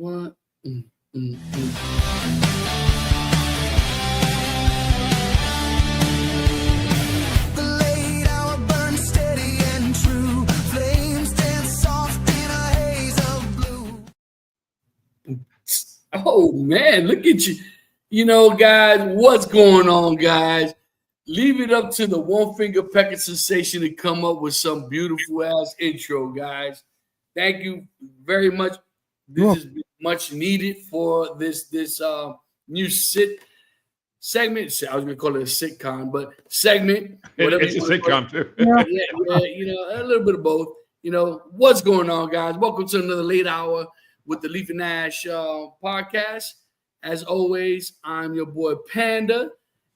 What? Mm. The late hour burns steady and true. Flames dance soft in a haze of blue. Oh man, look at you. You know, guys, what's going on, guys? Leave it up to the one finger pecking sensation to come up with some beautiful ass intro, guys. Thank you very much. This is much needed for this new segment. I was gonna call it a sitcom, but segment. Whatever It's a you wanna call it. sitcom too. Yeah, you know, a little bit of both. You know, what's going on, guys? Welcome to another late hour with the Leaf and Nash podcast. As always, I'm your boy Panda.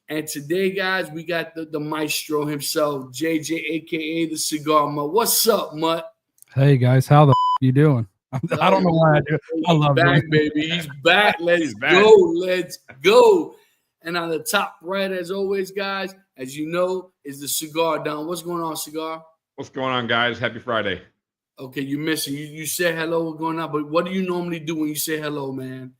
And today, guys, we got the maestro himself, JJ, aka the Cigar Mutt. What's up, Mutt? Hey guys, how the you doing? I don't know why I do. I love back, it. baby. He's back. Let's He's back. go. Let's go. And on the top right, as always, guys, as you know, is the Cigar Don. What's going on, Cigar? What's going on, guys? Happy Friday. Okay, you missing. You said hello, what's going on? But what do you normally do when you say hello, man?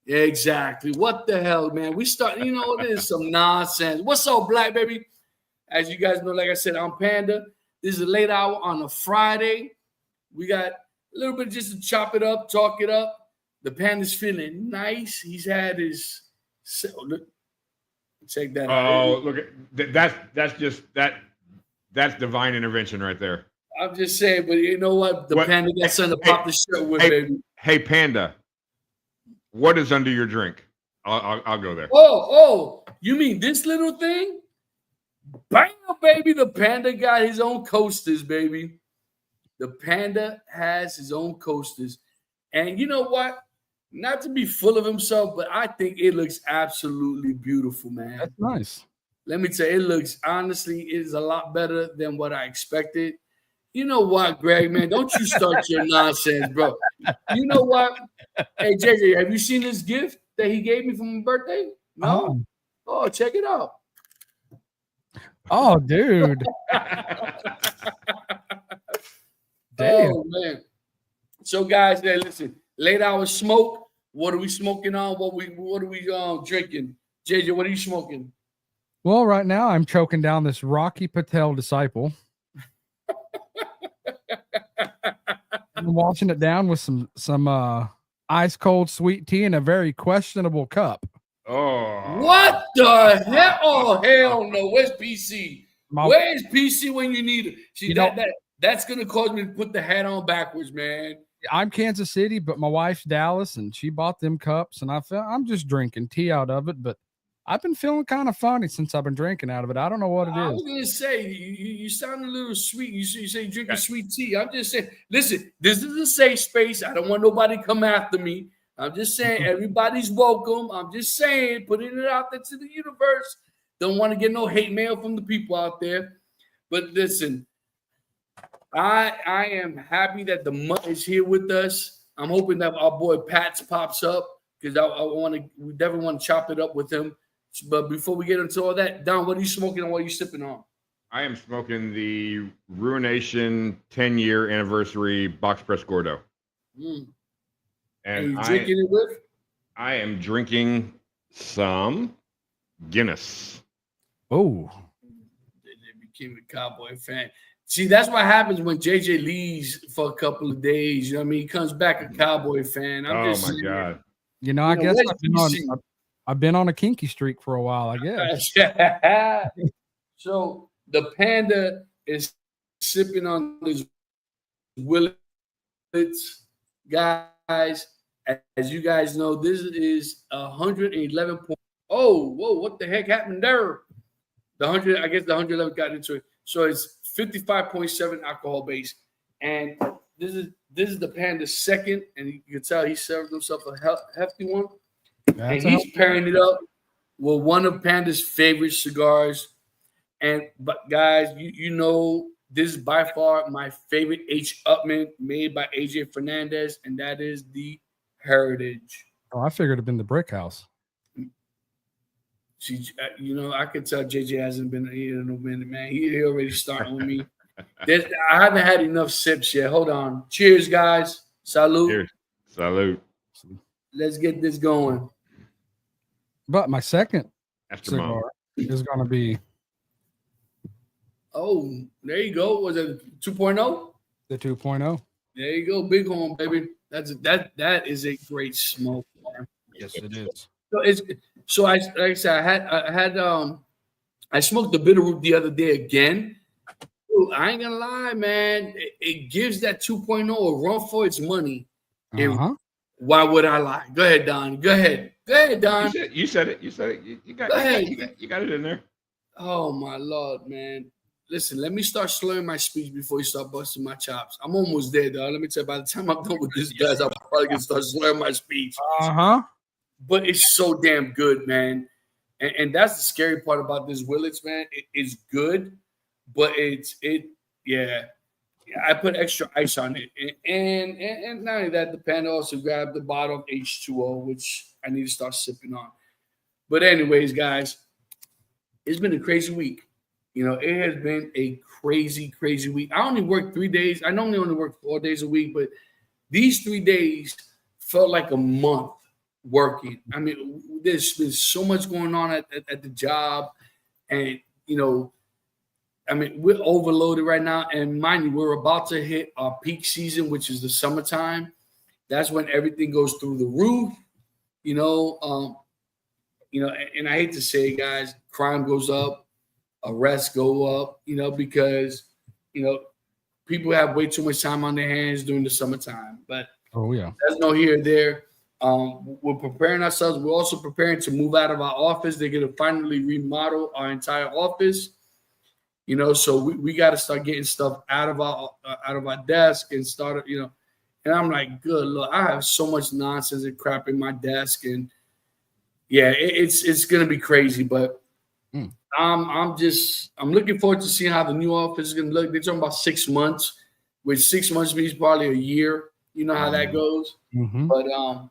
Yeah, exactly. What the hell, man? We start, you know, this is some nonsense. What's up, Black baby? As you guys know, like I said, I'm Panda. This is a late hour on a Friday. We got a little bit just to chop it up, talk it up. The Panda's feeling nice. He's had his check that out. Oh, look at that's divine intervention right there. I'm just saying, but you know what? The Panda got something to pop the shirt with, baby. Hey, Panda, what is under your drink? I'll go there. Oh, you mean this little thing? Bam, baby. The Panda got his own coasters, baby. The Panda has his own coasters. And you know what? Not to be full of himself, but I think it looks absolutely beautiful, man. That's nice. Let me tell you, it looks, honestly, it is a lot better than what I expected. You know what, Greg, man? Don't you start your nonsense, bro. You know what? Hey, JJ, have you seen this gift that he gave me for my birthday? No? Oh, check it out. Oh, dude. Damn. Oh, man. So, guys, hey, listen, late hour smoke. What are we smoking on? What are we drinking? JJ, what are you smoking? Well, right now I'm choking down this Rocky Patel Disciple. I'm washing it down with some ice cold sweet tea in a very questionable cup. Oh, What the hell? Oh, hell no. Where's PC? Where's PC when you need it? See, that's going to cause me to put the hat on backwards, man. I'm Kansas City, but my wife's Dallas, and she bought them cups, and I'm just drinking tea out of it, but I've been feeling kind of funny since I've been drinking out of it. I don't know what it is. I was going to say, you sound a little sweet. You say you drink a sweet tea. I'm just saying, listen, this is a safe space. I don't want nobody to come after me. I'm just saying, everybody's welcome. I'm just saying, putting it out there to the universe. Don't want to get no hate mail from the people out there. But listen, I am happy that the Mutt is here with us. I'm hoping that our boy Pats pops up because we definitely want to chop it up with him. But before we get into all that, Don, what are you smoking and what are you sipping on? I am smoking the Ruination 10-year anniversary box press Gordo. And are you drinking it with? I am drinking some Guinness. Oh. JJ became a Cowboy fan. See, that's what happens when JJ leaves for a couple of days. You know what I mean? He comes back a Cowboy fan. God. You know, I guess I've been on a kinky streak for a while, I guess. So the Panda is sipping on his Willits. Guys, as you guys know, this is 111 points. Oh, whoa, what the heck happened there? The 111 got into it. So it's 55.7 alcohol base. And this is the Panda's second, and you can tell he served himself a hefty one. And he's pairing it up with one of Panda's favorite cigars. But guys, you know, this is by far my favorite H. Upmann made by AJ Fernandez, and that is the Heritage. Oh, I figured it'd been the Brick House. See, you know, I could tell JJ hasn't been here in a minute, man. He already starting with me. I haven't had enough sips yet. Hold on. Cheers, guys. Salute. Cheers. Salute. Let's get this going. But my second After mom. cigar is going to be Oh, there you go. Was it 2.0? the 2.0. There you go, Bighorn, baby. That is a great smoke, man. Yes, it is. Like I said, I smoked the Bitterroot the other day again. Dude, I ain't gonna lie, man. It gives that 2.0 a run for its money. And Uh-huh. why would I lie? Go ahead, Don. Go ahead, Don. You said it. You got Go ahead. you got it in there. Oh my Lord, man. Listen, let me start slurring my speech before you start busting my chops. I'm almost there, dog. Let me tell you, by the time I'm done with this, guys, I'm probably gonna start slurring my speech. Uh-huh. But it's so damn good, man. And that's the scary part about this Willits, man. It's good, but yeah. I put extra ice on it. And not only that, the Panda also grabbed the bottle of H2O, which I need to start sipping on. But anyways, guys, it's been a crazy week. You know, it has been a crazy, crazy week. I only work 3 days. I normally only work 4 days a week, but these 3 days felt like a month working. I mean, there's been so much going on at the job. And, you know, I mean, we're overloaded right now. And mind you, we're about to hit our peak season, which is the summertime. That's when everything goes through the roof, you know. And I hate to say it, guys, crime goes up. Arrests go up, you know, because, you know, people have way too much time on their hands during the summertime. But Oh, yeah. that's no here or there. We're preparing ourselves. We're also preparing to move out of our office. They're going to finally remodel our entire office, you know. So we got to start getting stuff out of our desk and start, you know. And I'm like, good Lord, I have so much nonsense and crap in my desk, and yeah, it's going to be crazy, but. I'm looking forward to seeing how the new office is going to look. They're talking about 6 months, which 6 months means probably a year. You know how that goes. Mm-hmm.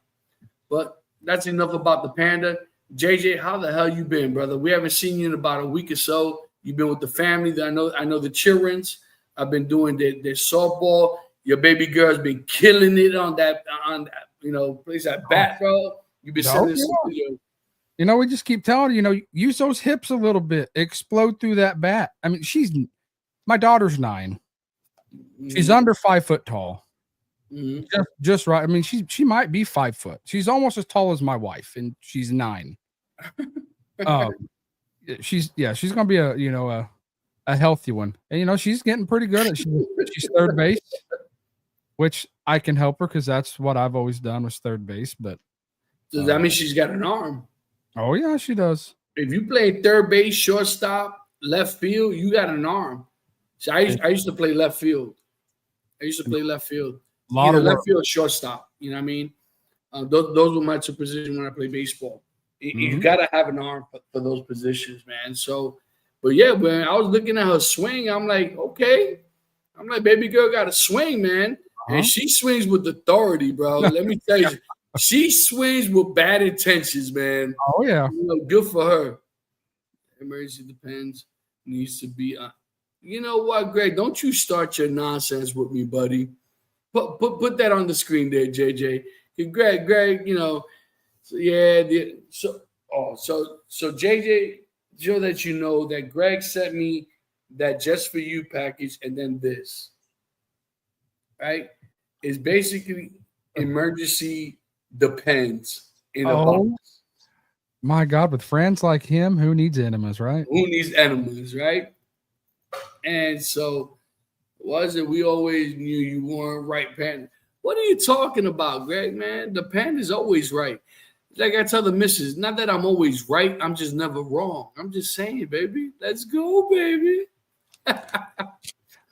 But that's enough about the Panda. JJ, how the hell you been, brother? We haven't seen you in about a week or so. You've been with the family. I know the children's. I've been doing their softball. Your baby girl's been killing it on that you know, plays that bat, bro. You've been sending some videos. You know, we just keep telling her, you know, use those hips a little bit, explode through that bat. I mean, my daughter's 9. She's under 5 foot tall. Mm-hmm. Just right. I mean, she might be 5 foot. She's almost as tall as my wife, and she's 9. She's gonna be a healthy one. And you know, she's getting pretty good at she's third base, which I can help her because that's what I've always done was third base. But Does that mean she's got an arm? Oh yeah, she does. If you play third base, shortstop, left field, you got an arm. So I used to play left field. Lot of left work. field, shortstop. You know what I mean? Those were my 2 positions when I played baseball. You got to have an arm for those positions, man. So, but yeah, when I was looking at her swing, I'm like, okay. I'm like, baby girl got a swing, man. And she swings with authority, bro. Let me tell you. She swings with bad intentions, man. Oh yeah, you know, good for her. Emergency depends. Needs to be. You know what, Greg? Don't you start your nonsense with me, buddy. Put that on the screen there, JJ. Greg. You know, so yeah. So JJ, so that you know that Greg sent me that just for you package, and then this. Right? It's basically emergency. Depends in a box. My God, with friends like him, who needs enemas, right? Who needs enemas, right? And so, was it we always knew you weren't right, Panda? What are you talking about, Greg, man? The Panda's always right. Like I tell the missus, not that I'm always right, I'm just never wrong. I'm just saying, baby, let's go, baby.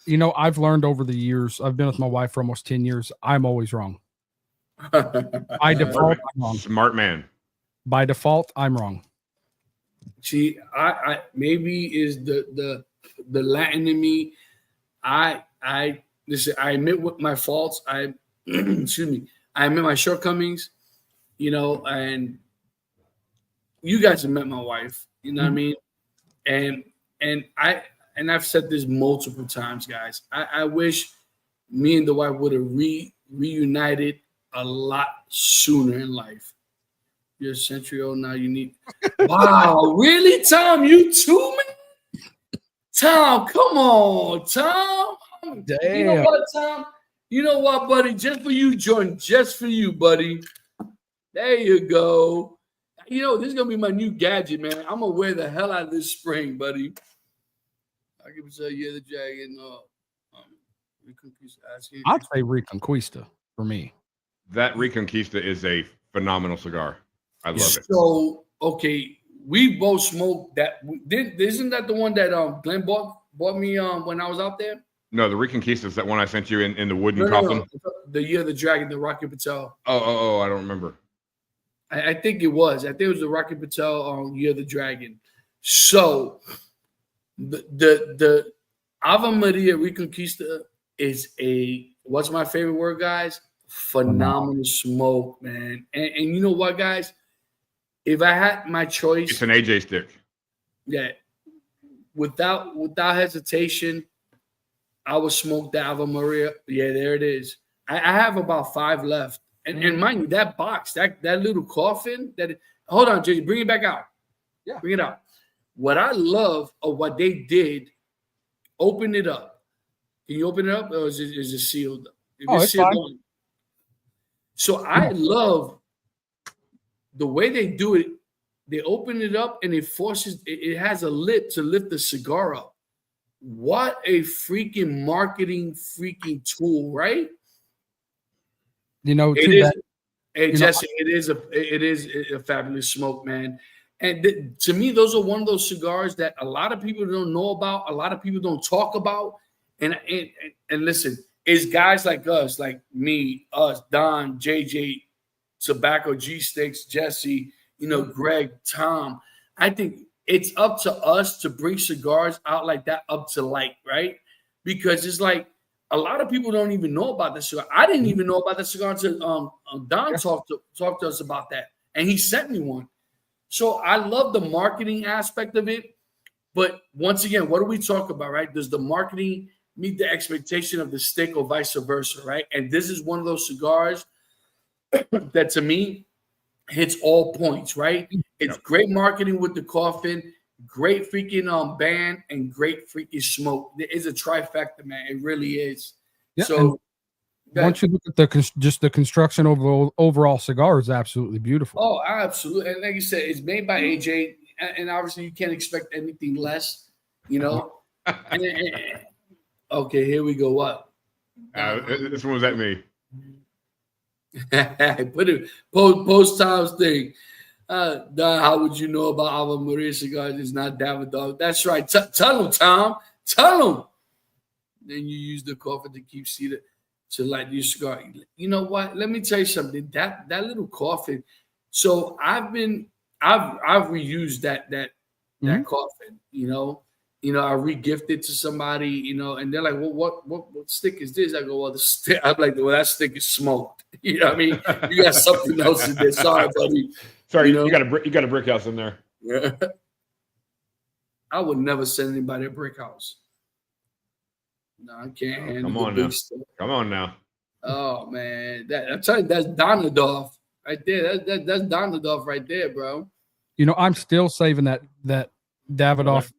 You know, I've learned over the years, I've been with my wife for almost 10 years, I'm always wrong. By default, I'm wrong. Smart man. By default, I'm wrong. See, I maybe is the Latin in me. I listen. I admit what my faults. I excuse me. I admit my shortcomings. You know, and you guys have met my wife. You know what I mean? And I've said this multiple times, guys. I wish me and the wife would have reunited a lot sooner in life. You're a century old now. You need. Wow, really, Tom? You too, man? Tom, come on, Tom. You know Damn. what, Tom? You know what, buddy? Just for you, Jordan. Just for you, buddy. There you go. You know, this is gonna be my new gadget, man. I'm gonna wear the hell out of this spring, buddy. I give it to you, the dragon. I'd say Reconquista for me. That Reconquista is a phenomenal cigar. I love it. So, okay, we both smoked that. Isn't that the one that Glenn bought me when I was out there? No, the Reconquista is that one I sent you in the wooden No, coffin. no. The Year of the Dragon, the Rocky Patel. Oh, I don't remember. I think it was. I think it was the Rocky Patel Year of the Dragon. So the Ave Maria Reconquista is what's my favorite word, guys? Phenomenal smoke, man. And you know what, guys? If I had my choice, It's an AJ stick. yeah, without hesitation, I would smoke the Ave Maria. Yeah, there it is. I have about 5 left. And mind you, that box, that little coffin, hold on, JJ, bring it back out. Yeah. Bring it out. What I love of what they did, open it up. Can you open it up, or is it sealed? If It's fine. So I love the way they do it. They open it up and it forces, it has a lip to lift the cigar up. What a freaking marketing freaking tool, right? You know, It too is. bad. Hey, Jesse, it is a fabulous smoke, man. And to me, those are one of those cigars that a lot of people don't know about, a lot of people don't talk about. And listen, it's guys like us, like me, us, Don, JJ, Tobacco, G Sticks, Jesse, Greg, Tom. I think it's up to us to bring cigars out like that up to light, right? Because it's like a lot of people don't even know about the cigar. I didn't even know about the cigar until Don talked to us about that, and he sent me one. So I love the marketing aspect of it. But once again, what do we talk about, right? Does the marketing meet the expectation of the stick or vice versa, right? And this is one of those cigars that to me hits all points, right? It's great marketing with the coffin, great freaking band, and great freaking smoke. It is a trifecta, man. It really is. Yeah, So once you look at the construction overall cigar is absolutely beautiful. oh, absolutely. And like you said, it's made by AJ, and obviously you can't expect anything less, Okay, here we go. What? This one was at me. Put it post Tom's thing. Don, how would you know about Ave Maria cigars? It's not Davidoff. That's right. Tell him, Tom. Tell him. Then you use the coffin to keep seated to light your cigar. You know what? Let me tell you something. That little coffin. So I've reused that coffin. I re-gifted to somebody. And they're like, "Well, what stick is this?" I go, "Well, the stick." I'm like, "Well, that stick is smoked." You know what I mean? You got something else in there. Sorry, buddy. Sorry, you got a brick house in there. Yeah. I would never send anybody a brick house. No, I can't handle Come the on big now. stuff. Come on now. Oh man, I'm telling you, that's Donadov right there. That's Donadov right there, bro. I'm still saving that Davidoff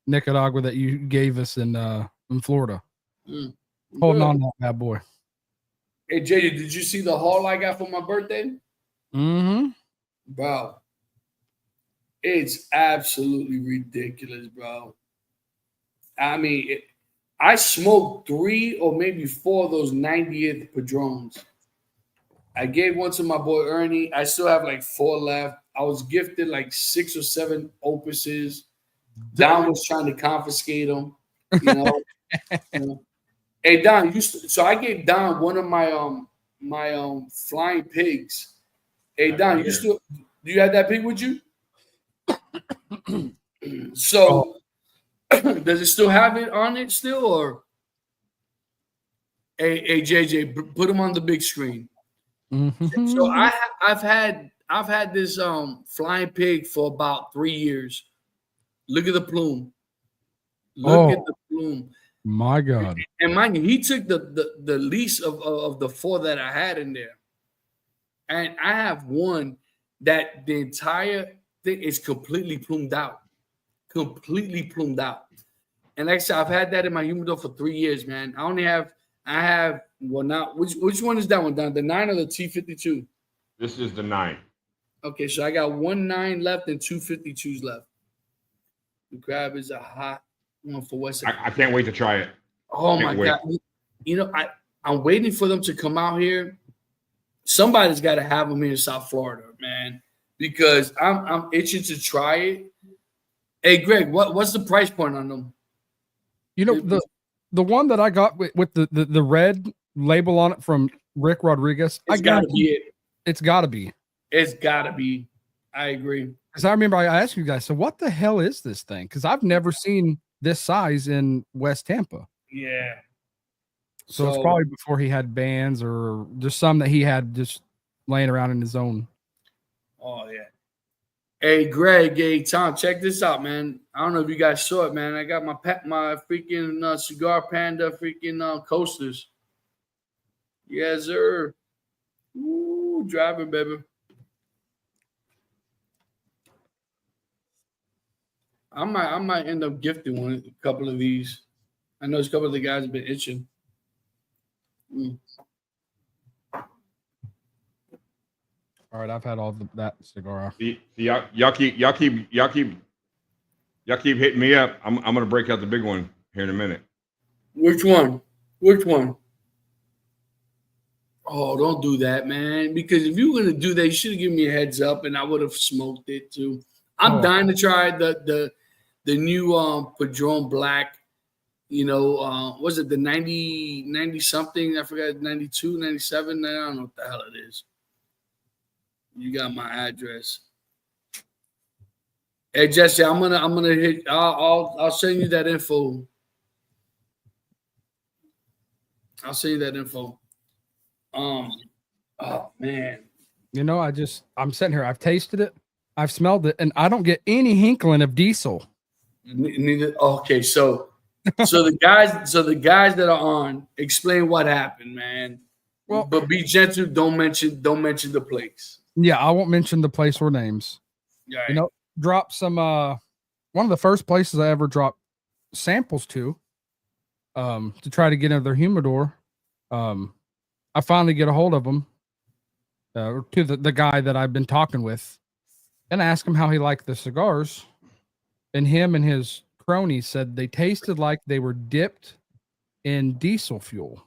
Nicaragua that you gave us in Florida. Holding Good. on to that bad boy. Hey JJ, did you see the haul I got for my birthday? Mm-hmm. Bro, it's absolutely ridiculous, bro. I mean, I smoked 3 or maybe 4 of those 90th Padrones. I gave one to my boy Ernie. I still have like 4 left. I was gifted like 6 or 7 opuses. Don was trying to confiscate them. Hey Don, so I gave Don one of my flying pigs. Hey Don, do you have that pig with you? So does it still have it on it still, or hey JJ, put him on the big screen. Mm-hmm. So I've had this flying pig for about 3 years. Look at the plume. Look at the plume. My God. And mind you, he took the least of the 4 that I had in there. And I have one that the entire thing is completely plumed out. Completely plumed out. And like I said, I've had that in my humidor for 3 years, man. I have well now which one is that one, Don? The 9 or the T52? This is the 9. Okay, so I got 1 9 left and 2 52s left. The crab is a hot one for West. I can't wait to try it. Oh my Can't wait. God. You know, I'm waiting for them to come out here. Somebody's got to have them here in South Florida, man, because I'm itching to try it. Hey, Greg, what's the price point on them? You know, the one that I got with the red label on it from Rick Rodriguez, It's got to be it. it's got to be. It's got to be. I agree. Because I remember I asked you guys, so what the hell is this thing? Because I've never seen this size in West Tampa. Yeah. So it's probably before he had bands or just some that he had just laying around in his own. Oh yeah. Hey Greg, hey Tom, check this out, man. I don't know if you guys saw it, man. I got my freaking Cigar Panda freaking coasters. Yes, sir. Ooh, driving, baby. I might end up gifting a couple of these. I know a couple of the guys have been itching. All right, I've had all that cigar. Y'all keep hitting me up. I'm gonna break out the big one here in a minute. Which one? Which one? Oh, don't do that, man. Because if you were gonna do that, you should have given me a heads up, and I would have smoked it too. I'm dying to try the new Padron Black. You know, was it the 90 something? I forgot, 92, 97. I don't know what the hell it is. You got my address. Hey Jesse, I'm gonna hit. I'll send you that info. I'll send you that info. Oh man. You know, I'm sitting here. I've tasted it. I've smelled it, and I don't get any hinkling of diesel. Neither. Okay, so the guys that are on, explain what happened, man. Well, but be gentle. Don't mention the place. Yeah, I won't mention the place or names. Right. You know, drop some. One of the first places I ever dropped samples to try to get into their humidor. I finally get a hold of them, to the guy that I've been talking with, and ask him how he liked the cigars. And him and his cronies said they tasted like they were dipped in diesel fuel.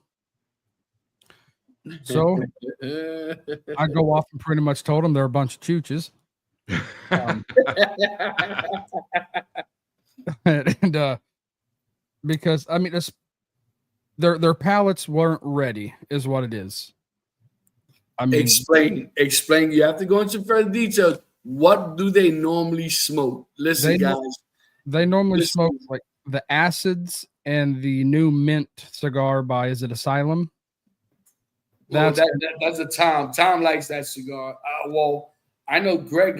So I go off and pretty much told them they're a bunch of chooches. And because I mean, their palates weren't ready, is what it is. I mean, explain. You have to go into further details. What do they normally smoke? Listen, guys. They normally smoke like the acids and the new mint cigar by, is it Asylum? That's a Tom. Tom likes that cigar. Well, I know Greg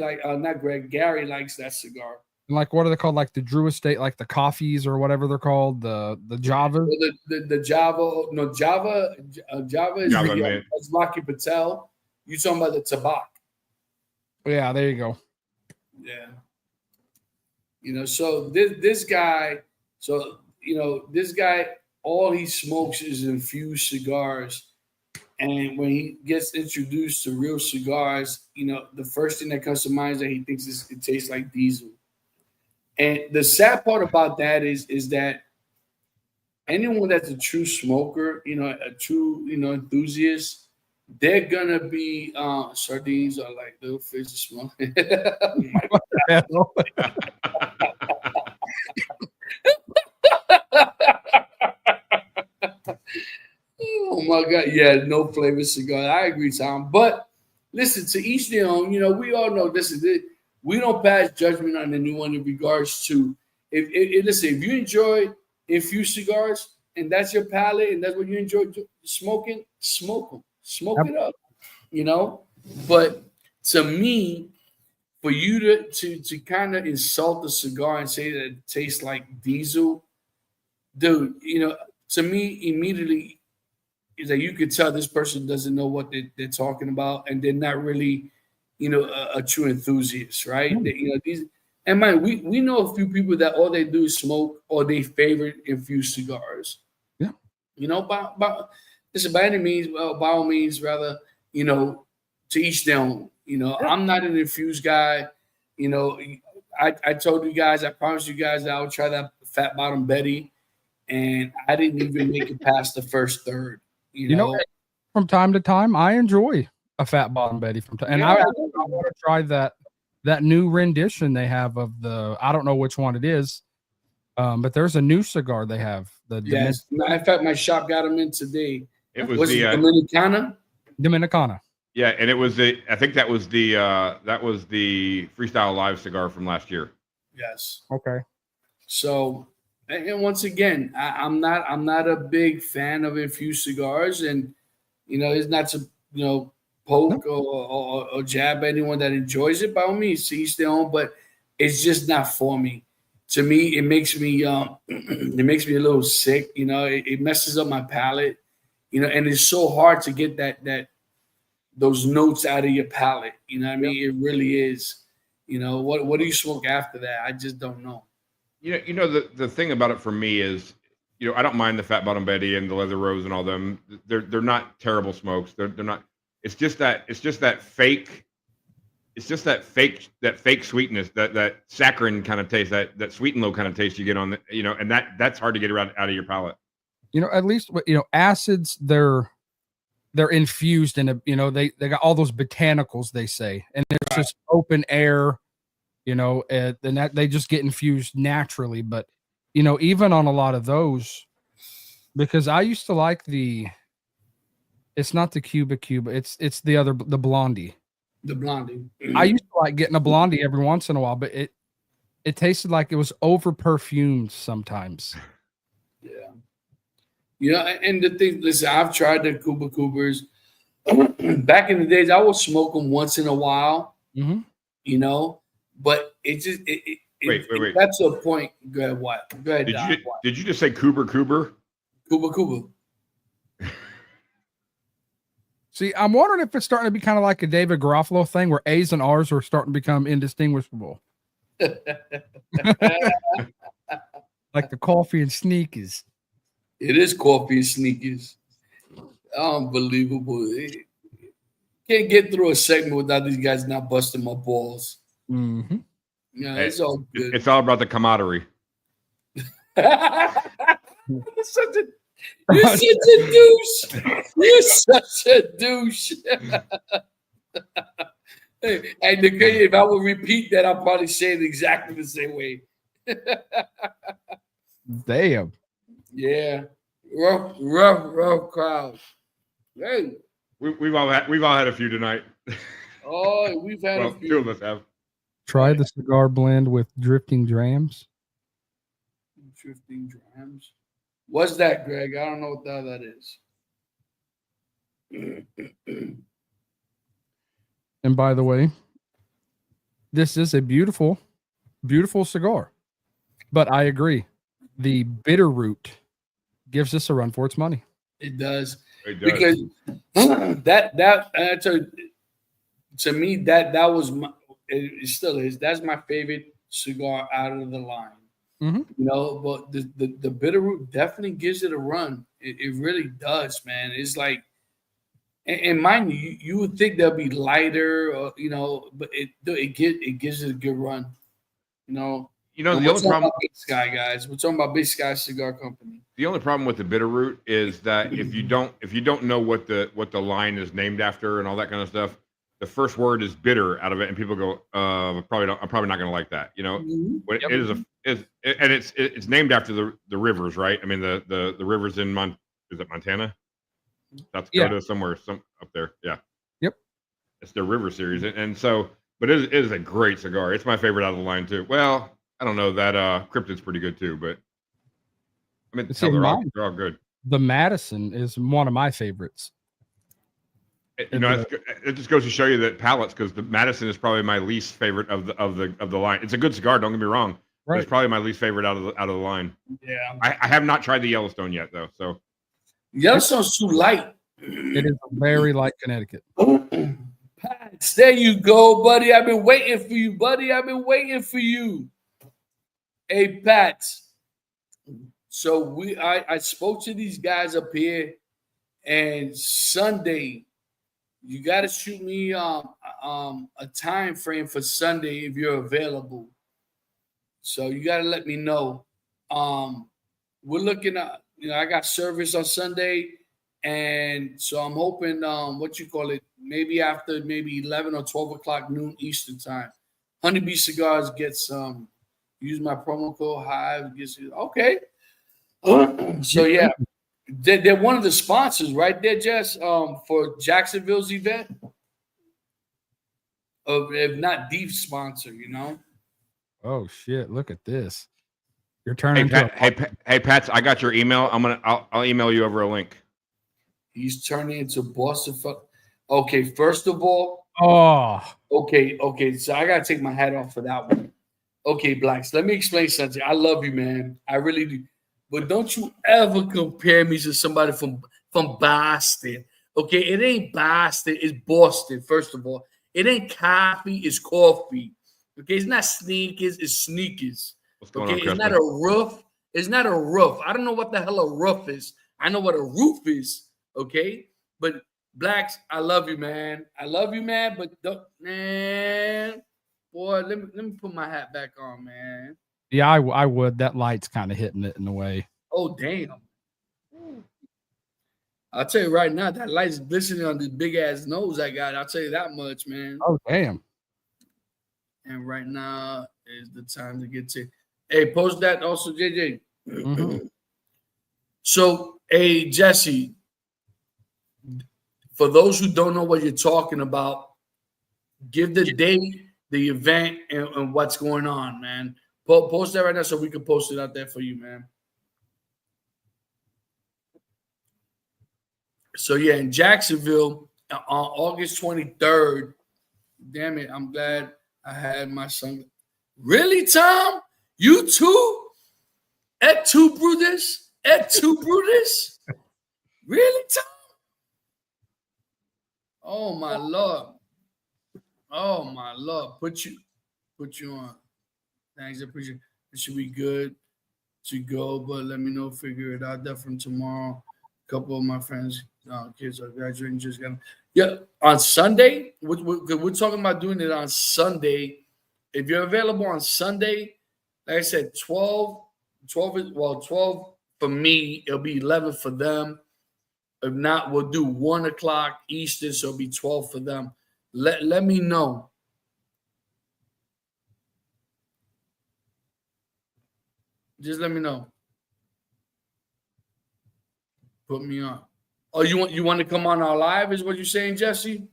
Gary likes that cigar. Like, what are they called? Like the Drew Estate, like the coffees or whatever they're called. The Java. The Java. No, Java. Java is that's Rocky Patel. You talking about the Tabak? Yeah, there you go. Yeah. You know, so this guy, all he smokes is infused cigars. And when he gets introduced to real cigars, you know, the first thing that comes to mind is that he thinks it tastes like diesel. And the sad part about that is that anyone that's a true smoker, you know, a true, you know, enthusiast, they're gonna be sardines are like little fish to smoke. Oh my God. Yeah, no flavor cigar. I agree, Tom. But listen, to each their own. You know, we all know this is it. We don't pass judgment on the new one in regards to if you enjoy infused cigars and that's your palate and that's what you enjoy smoking, smoke them. Smoke it up. You know? But to me, for you to kind of insult a cigar and say that it tastes like diesel, dude, you know, to me, immediately is that you could tell this person doesn't know what they're talking about, and they're not really, a true enthusiast, right? And mind, we know a few people that all they do is smoke or they favorite infused cigars. Yeah. Listen, by any means, by all means, rather, to each their own. I'm not an infused guy. I told you guys, I promised you guys that I would try that Fat Bottom Betty, and I didn't even make it past the first third. From time to time, I enjoy a Fat Bottom Betty from time, and I want to try that new rendition they have of the. I don't know which one it is, but there's a new cigar they have. Yes, in fact, my shop got them in today. It was the Dominicana. Dominicana. Yeah, and it was I think that was the Freestyle Live cigar from last year. Yes. Okay. So, and once again, I'm not a big fan of infused cigars, and it's not to poke or jab anyone that enjoys it. By all means, to each their own, but it's just not for me. To me, it makes me a little sick. It messes up my palate. And it's so hard to get those notes out of your palate. You know what I mean? It really is. What do you smoke after that? I just don't know. The thing about it for me is, I don't mind the Fat Bottom Betty and the Leather Rose and all them. They're not terrible smokes. They're not. It's just that fake. It's just that fake sweetness, that saccharin kind of taste, that sweet and low kind of taste you get on the, and that's hard to get out of your palate. At least acids, they're infused in they got all those botanicals, they say, and it's just open air, and that they just get infused naturally. But even on a lot of those, because I used to like it's not the Cuba, it's the Blondie. The Blondie. I used to like getting a Blondie every once in a while, but it tasted like it was over perfumed sometimes. Yeah. And the thing, listen, I've tried the Cuba Coopers. Back in the days, I would smoke them once in a while, but it just, wait. That's a point. Go ahead, what? Go ahead, Did you just say Cooper? Cuba. See, I'm wondering if it's starting to be kind of like a David Garofalo thing where A's and R's are starting to become indistinguishable. Like the coffee and sneakers. It is coffee and sneakers. Unbelievable. Can't get through a segment without these guys not busting my balls. Mm-hmm. Yeah, it's all good. It's all about the camaraderie. You're such a douche. You're such a douche. And if I would repeat that, I'll probably say it exactly the same way. Damn. Yeah. Rough crowd. Hey. We've all had a few tonight. Oh, we've had a few. Two of us have. Try the cigar blend with drifting drams. Drifting drams. What's that, Greg? I don't know what the hell that is. And by the way, this is a beautiful, beautiful cigar. But I agree. The bitter root gives this a run for its money. It does. Because to me that was it still is. That's my favorite cigar out of the line. Mm-hmm. But the bitter root definitely gives it a run. It really does, man. It's like, and mind you would think they'll be lighter, or, but it gives it a good run. The only problem, Big Sky guys. We're talking about Big Sky Cigar Company. The only problem with the bitter root is that if you don't know what the line is named after and all that kind of stuff, the first word is bitter out of it, and people go, I'm probably not going to like that. Mm-hmm. When it's named after the rivers, right? I mean the rivers in is it Montana, South Dakota, somewhere up there. Yeah. Yep. It's their river series, and so, but it is a great cigar. It's my favorite out of the line too. Well, I don't know, that Cryptid's pretty good too, but I mean, they're all good. The Madison is one of my favorites. It just goes to show you that palates, because the Madison is probably my least favorite of the line. It's a good cigar, don't get me wrong. Right. But it's probably my least favorite out of the line. Yeah. I have not tried the Yellowstone yet though, so. Yellowstone's too light. It is very like Connecticut. Pats, there you go, buddy. I've been waiting for you, buddy. I've been waiting for you. Hey, Pats. So I spoke to these guys up here, and Sunday, you got to shoot me a time frame for Sunday if you're available. So you got to let me know. We're looking at, I got service on Sunday, and so I'm hoping, maybe after 11 or 12 o'clock noon Eastern time. Honeybee Cigars gets use my promo code Hive. Gets okay. So yeah, they're one of the sponsors, right there, Jess, for Jacksonville's event. If not the sponsor, Oh shit! Look at this. You're Hey, turning. hey, Pats, I got your email. I'll email you over a link. He's turning into Boston. Okay, first of all, okay. So I gotta take my hat off for that one. Okay, Blacks. Let me explain something. I love you, man. I really do. But don't you ever compare me to somebody from Boston. Okay, it ain't Boston, it's Boston, first of all. It ain't coffee, it's coffee. Okay, it's not sneakers, it's sneakers. Okay, it's not a roof. It's not a roof. I don't know what the hell a roof is. I know what a roof is. Okay, but Blacks, I love you, man. I love you, man. But man, boy, let me put my hat back on, man. Yeah, I would. That light's kind of hitting it in a way. Oh damn! I'll tell you right now, that light's glistening on this big ass nose I got. I'll tell you that much, man. Oh damn! And right now is the time to get to. Hey, post that also, JJ. Mm-hmm. So, hey, Jesse, for those who don't know what you're talking about, give the date, the event, and what's going on, man. Post that right now so we can post it out there for you, man. So, yeah, in Jacksonville on August 23rd, damn it, I'm glad I had my son. Really, Tom? You too? Et tu, Brutus? Et tu, Brutus? Really, Tom? Oh, my Lord. Oh, my Lord. Put you on. Thanks, I appreciate it. It should be good to go, but let me know, figure it out. Definitely tomorrow. A couple of my friends, kids are graduating, just got. Yeah, on Sunday, we're talking about doing it on Sunday. If you're available on Sunday, like I said, 12 for me, it'll be 11 for them. If not, we'll do 1 o'clock Eastern, so it'll be 12 for them. Let me know. Just let me know. Put me on. Oh, you want to come on our live? Is what you're saying, Jesse?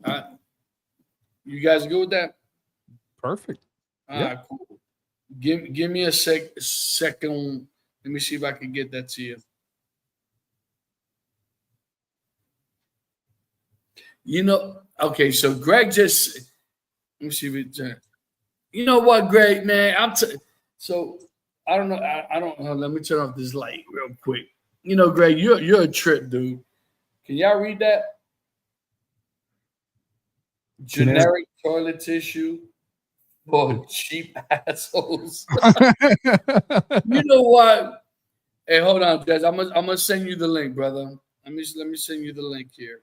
All right. You guys good with that? Perfect. All right, cool. Give me a second. Let me see if I can get that to you. Okay, so Greg just let me see if it's you know what, Greg, man? So I don't know. I don't know. Let me turn off this light real quick. Greg, you're a trip, dude. Can y'all read that? Generic toilet tissue for cheap assholes. You know what? Hey, hold on, guys. I'm gonna send you the link, brother. Let me send you the link here.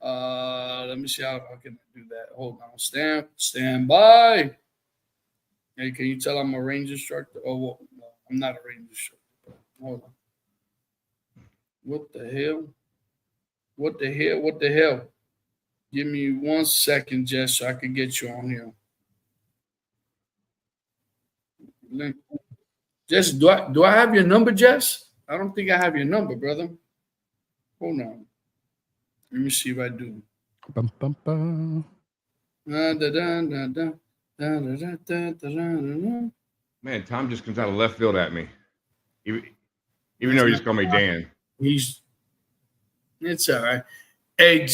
Let me see how I can do that. Hold on. Stand by. Hey, can you tell I'm a range instructor? Oh, well, no, I'm not a range instructor. Hold on. What the hell? What the hell? Give me 1 second, Jess, so I can get you on here. Jess, do I have your number, Jess? I don't think I have your number, brother. Hold on. Let me see if I do. Bum, bum, bum. Man, Tom just comes out of left field at me. Even though he just called me Dan. It's all right. Hey,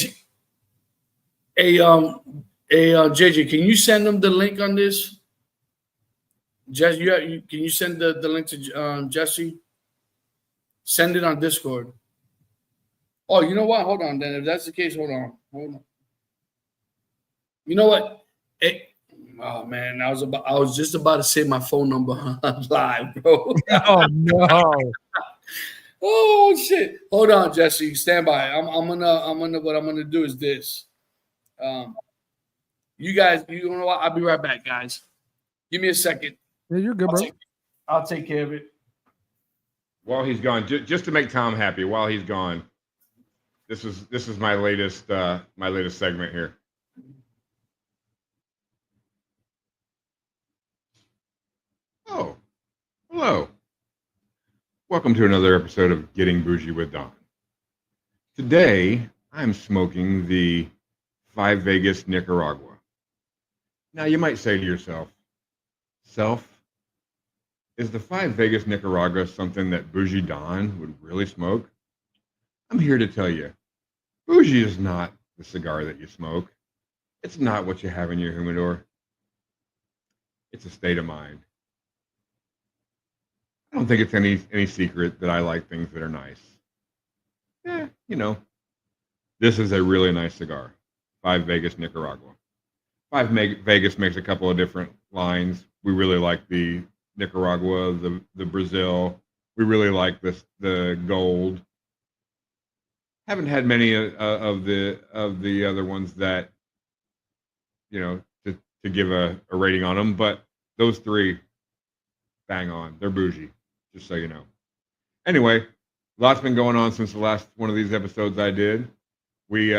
JJ, can you send them the link on this? Jesse, can you send the link to Jesse? Send it on Discord. Oh, you know what? Hold on, then. If that's the case, hold on. You know what? Oh man, I was just about to say my phone number live, bro. Oh no. Oh shit! Hold on, Jesse. Stand by. I'm gonna. What I'm gonna do is this. You guys, you know what? I'll be right back, guys. Give me a second. Yeah, you're good, bro. I'll take care of it. While he's gone, just to make Tom happy, while he's gone, this is my latest segment here. Oh, hello. Welcome to another episode of Getting Bougie with Don. Today, I'm smoking the Five Vegas Nicaragua. Now, you might say to yourself, is the Five Vegas Nicaragua something that Bougie Don would really smoke? I'm here to tell you, Bougie is not the cigar that you smoke. It's not what you have in your humidor. It's a state of mind. I don't think it's any secret that I like things that are nice. Yeah, you know, this is a really nice cigar. Five Vegas Nicaragua. Five Vegas makes a couple of different lines. We really like the Nicaragua, the Brazil. We really like the gold. Haven't had many of the other ones that, you know, to give a rating on them, but those three, bang on. They're bougie, just so you know. Anyway, lots been going on since the last one of these episodes I did. We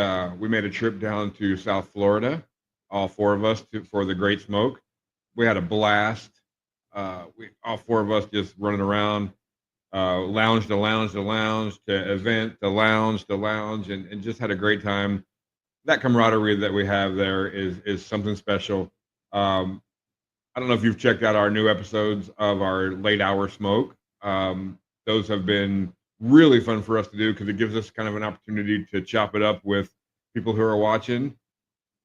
made a trip down to South Florida, all four of us, for the Great Smoke. We had a blast. All four of us just running around, lounge to lounge to lounge, to event to lounge to lounge, and just had a great time. That camaraderie that we have there is something special. I don't know if you've checked out our new episodes of our late hour smoke. Those have been really fun for us to do because it gives us kind of an opportunity to chop it up with people who are watching.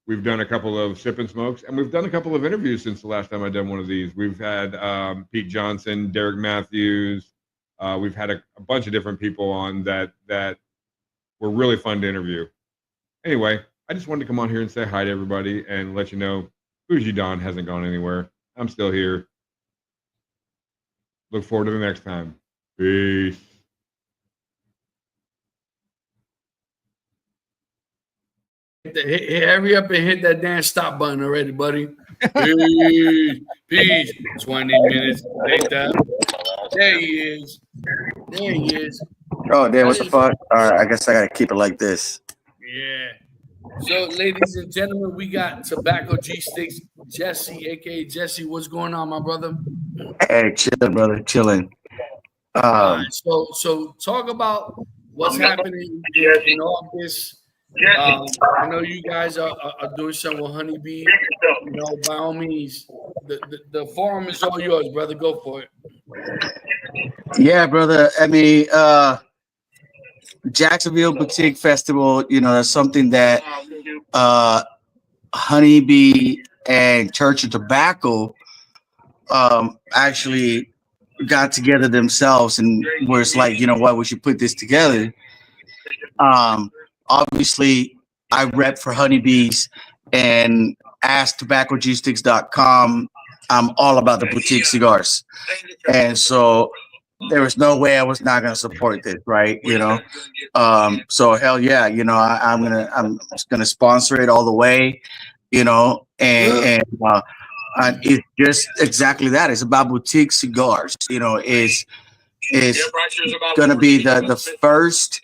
We've done a couple of sip and smokes, and we've done a couple of interviews since the last time I've done one of these. We've had Pete Johnson, Derek Matthews. We've had a bunch of different people on that were really fun to interview. Anyway, I just wanted to come on here and say hi to everybody and let you know Bougie Don hasn't gone anywhere. I'm still here. Look forward to the next time. Peace. Hurry up and hit that damn stop button already, buddy. Peace. 20 minutes later. There he is. Oh, damn, what the fuck? All right, I guess I gotta keep it like this. Yeah. So, ladies and gentlemen, we got Tobacco G Sticks, Jesse, aka Jesse. What's going on, my brother? Hey, chilling, brother, chilling. All right, so talk about what's happening in all this. I know you guys are doing something with Honeybee. You know, by all means, the forum is all yours, brother. Go for it. Yeah, brother. I mean, Jacksonville Boutique Festival, you know, that's something that Honeybee and Church of Tobacco actually got together themselves, and where it's like, you know what, we should put this together. Obviously, I rep for Honeybees, and AskTobaccoGsticks.com. I'm all about the boutique cigars, and so there was no way I was not going to support this, right? You know, so hell yeah, you know, I'm gonna sponsor it all the way, you know, and it's just exactly that. It's about boutique cigars, you know. It's gonna be the first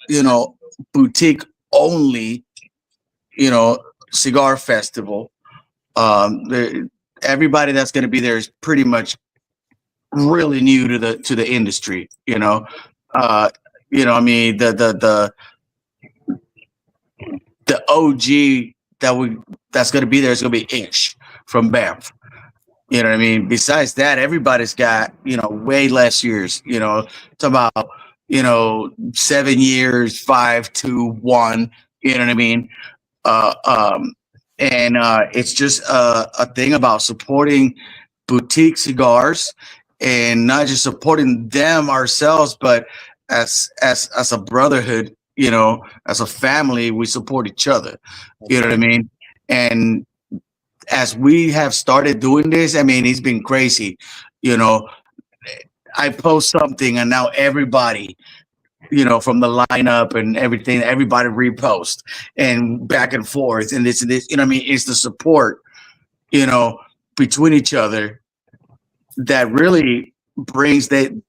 you know, boutique only, you know, cigar festival. Everybody that's going to be there is pretty much really new to the industry, you know. You know, I mean, the OG that's going to be there is going to be Ish from Banff. You know what I mean? Besides that, everybody's got, you know, way less years, you know, talking about, you know, 7 years, 5, 2, 1, you know what I mean? And it's just a thing about supporting Boutique Cigars, and not just supporting them ourselves, but as a brotherhood, you know, as a family, we support each other. You know what I mean? And as we have started doing this, I mean, it's been crazy. You know, I post something and now everybody, you know, from the lineup and everything, everybody repost and back and forth and this, you know what I mean? It's the support, you know, between each other that really brings the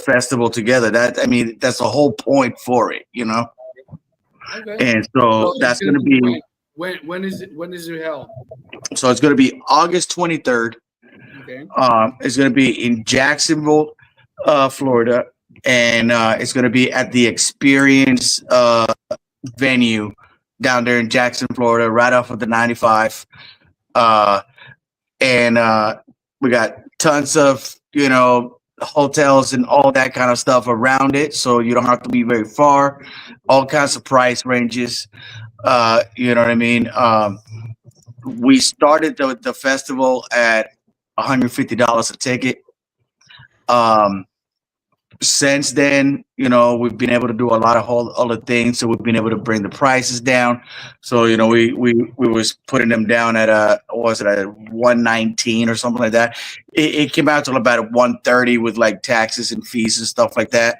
festival together. That, I mean, that's the whole point for it, you know? Okay. And so So that's it's going to be, when is it held? so it's going to be August 23rd. Okay. It's going to be in Jacksonville, Florida, and it's going to be at the Experience venue down there in Jackson, Florida, right off of the 95. And we got tons of, you know, hotels and all that kind of stuff around it, so you don't have to be very far. All kinds of price ranges. You know what I mean? We started the festival at $150 a ticket. Since then, you know, we've been able to do a lot of other things, so we've been able to bring the prices down. So, you know, we was putting them down at what was it, at 119 or something like that. It came out to about 130 with like taxes and fees and stuff like that.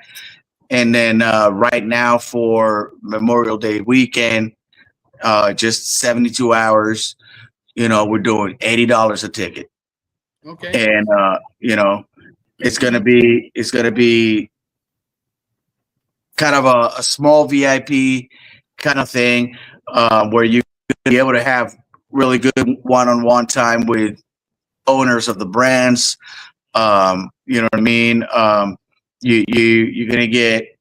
And then right now for Memorial Day weekend, just 72 hours, you know, we're doing $80 a ticket. Okay. And you know, it's gonna be kind of a small VIP kind of thing, where you be able to have really good one-on-one time with owners of the brands. You know what I mean? You're gonna get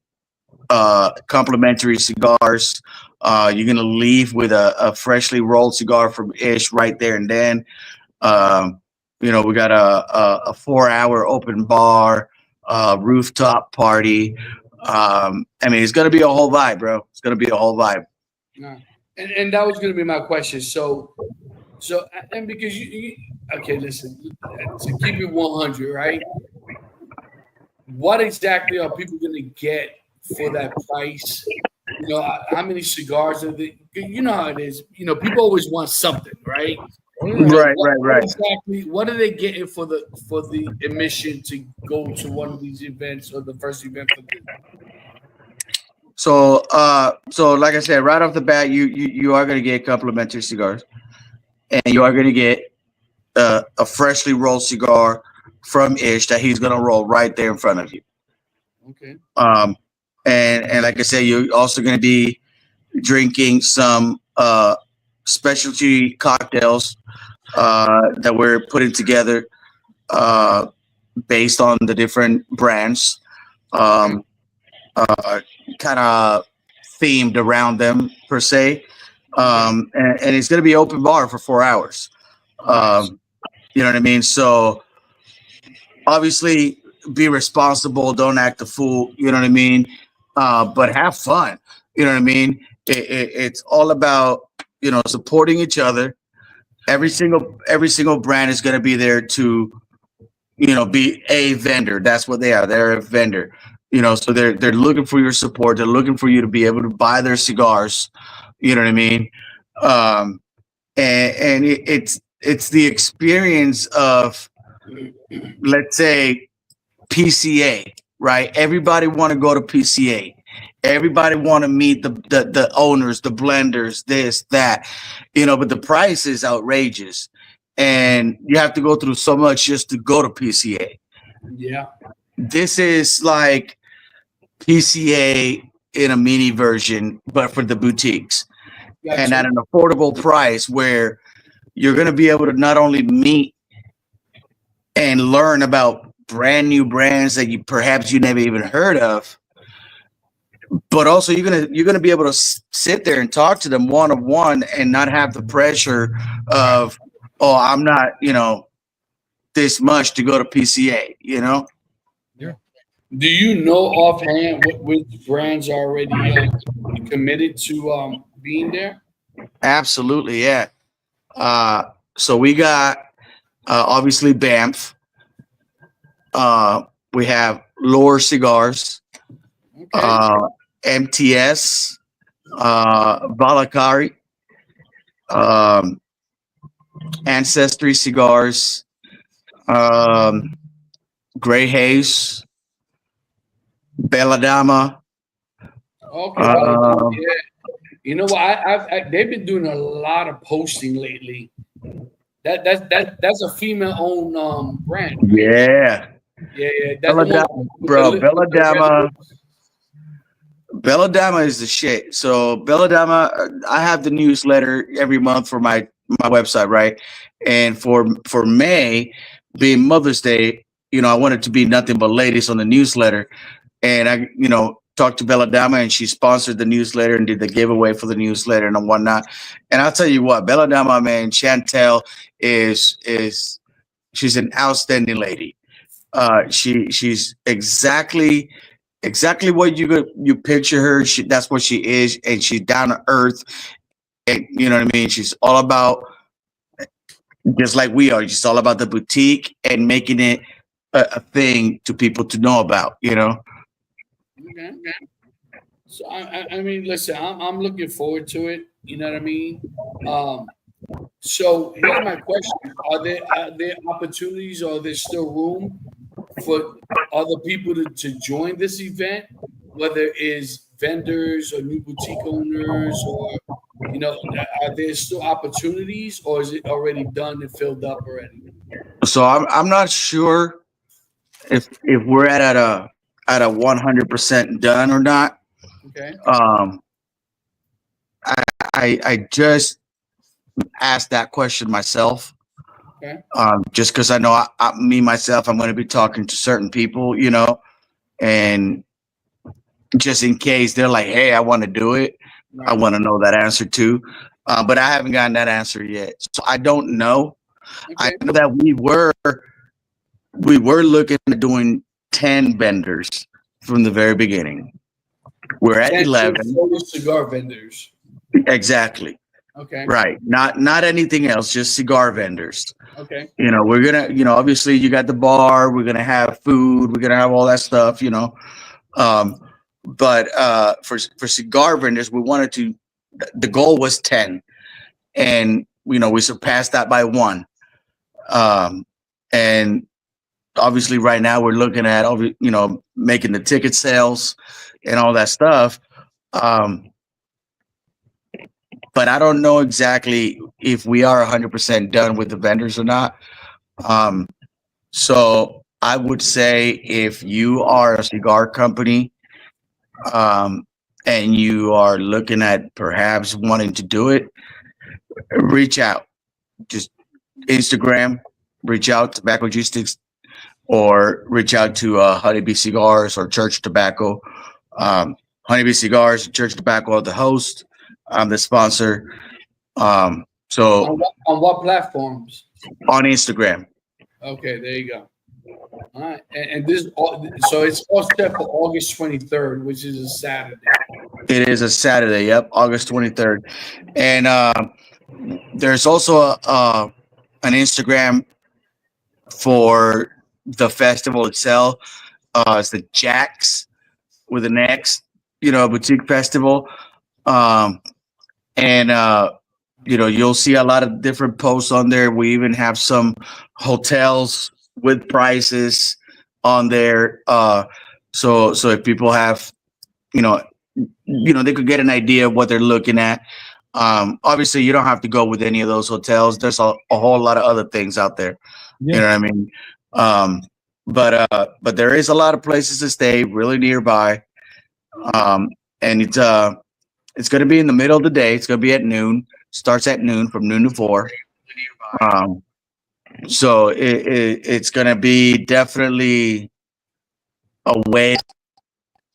complimentary cigars. You're gonna leave with a freshly rolled cigar from Ish right there and then. You know, we got a 4-hour open bar, rooftop party. I mean, it's gonna be a whole vibe, bro. It's gonna be a whole vibe. Yeah. And that was going to be my question. So and because you okay, listen, to keep it 100, right? What exactly are people going to get for that price? You know, how many cigars are they? You know how it is. You know, people always want something, right? Right. What exactly? What are they getting for the admission to go to one of these events or the first event for the? So, like I said, right off the bat, you are gonna get complimentary cigars, and you are gonna get a freshly rolled cigar from Ish that he's gonna roll right there in front of you. Okay. And like I said, you're also gonna be drinking some specialty cocktails that we're putting together based on the different brands, kind of themed around them per se. And it's going to be open bar for 4 hours. You know what I mean? So obviously be responsible. Don't act a fool. You know what I mean? But have fun. You know what I mean? It's all about, you know, supporting each other. Every single brand is going to be there to, you know, be a vendor. That's what they are. They're a vendor. You know, so they're looking for your support. They're looking for you to be able to buy their cigars. You know what I mean? And it's the experience of, let's say, PCA, right? Everybody want to go to PCA. Everybody want to meet the owners, the blenders, this, that, you know, but the price is outrageous. And you have to go through so much just to go to PCA. Yeah. This is like PCA in a mini version, but for the boutiques. Gotcha. And at an affordable price where you're going to be able to not only meet and learn about brand new brands that you never even heard of, but also you're gonna be able to sit there and talk to them one-on-one and not have the pressure of, oh, I'm not, you know, this much to go to PCA, you know? Do you know offhand which brands are already committed to being there? Absolutely, yeah. So we got obviously Banff. We have Lore Cigars, Okay. MTS, Balakari, Ancestry Cigars, Gray Haze, Belladama. Okay. Well, Um, yeah. You know what? They've been doing a lot of posting lately. That's a female-owned brand. Right? yeah, Yeah. That's the Belladama, one bro. with the red Belladama. lips. Belladama is the shit. So Belladama, I have the newsletter every month for my website, right? And for May, being Mother's Day, I wanted to be nothing but ladies on the newsletter, and I, talked to Belladama, and she sponsored the newsletter and did the giveaway for the newsletter and whatnot. And I'll tell you what, Belladama, man, Chantel is she's an outstanding lady. She's exactly what you picture her. That's what she is, and she's down to earth. And you know what I mean. She's all about, just like we are. She's all about the boutique and making it a thing to people to know about. Okay. So I mean, listen, I'm looking forward to it. You know what I mean? So here's my question: Are there opportunities? Or there's still room for other people to join this event, whether it's vendors or new boutique owners, or are there still opportunities, or is it already done and filled up already? So I'm not sure if we're at a 100% done or not. Okay. I just asked that question myself. Okay. Just because I know me myself, I'm going to be talking to certain people, and just in case they're like, "Hey, I want to do it," I want to know that answer too. But I haven't gotten that answer yet, so I don't know. Okay. I know that we were looking at doing 10 vendors from the very beginning. We're at 11. Cigar vendors. Exactly. Okay. Right. Not anything else, just cigar vendors. Okay. We're gonna, obviously you got the bar, we're gonna have food, we're gonna have all that stuff, but for cigar vendors, the goal was 10, and we surpassed that by 1. And obviously right now we're looking at making the ticket sales and all that stuff. But I don't know exactly if we are 100% done with the vendors or not. So I would say if you are a cigar company, and you are looking at perhaps wanting to do it, reach out. Just Instagram, reach out to Tobacco Logistics, or reach out to Honeybee Cigars or Church Tobacco. Honeybee Cigars, Church Tobacco are the host. I'm the sponsor. So on what platforms? On Instagram. Okay, there you go. All right, and this, so it's all set for August 23rd, which is a Saturday. It is a Saturday. Yep, August 23rd, and there's also an Instagram for the festival itself. It's the Jax with an X, boutique festival. And you'll see a lot of different posts on there. We even have some hotels with prices on there. So if people have, they could get an idea of what they're looking at. Obviously you don't have to go with any of those hotels. There's a whole lot of other things out there. Yeah. You know what I mean? But there is a lot of places to stay really nearby. And it's going to be in the middle of the day. It's going to be at noon. Starts at noon, from noon to 4. So it's going to be definitely a way to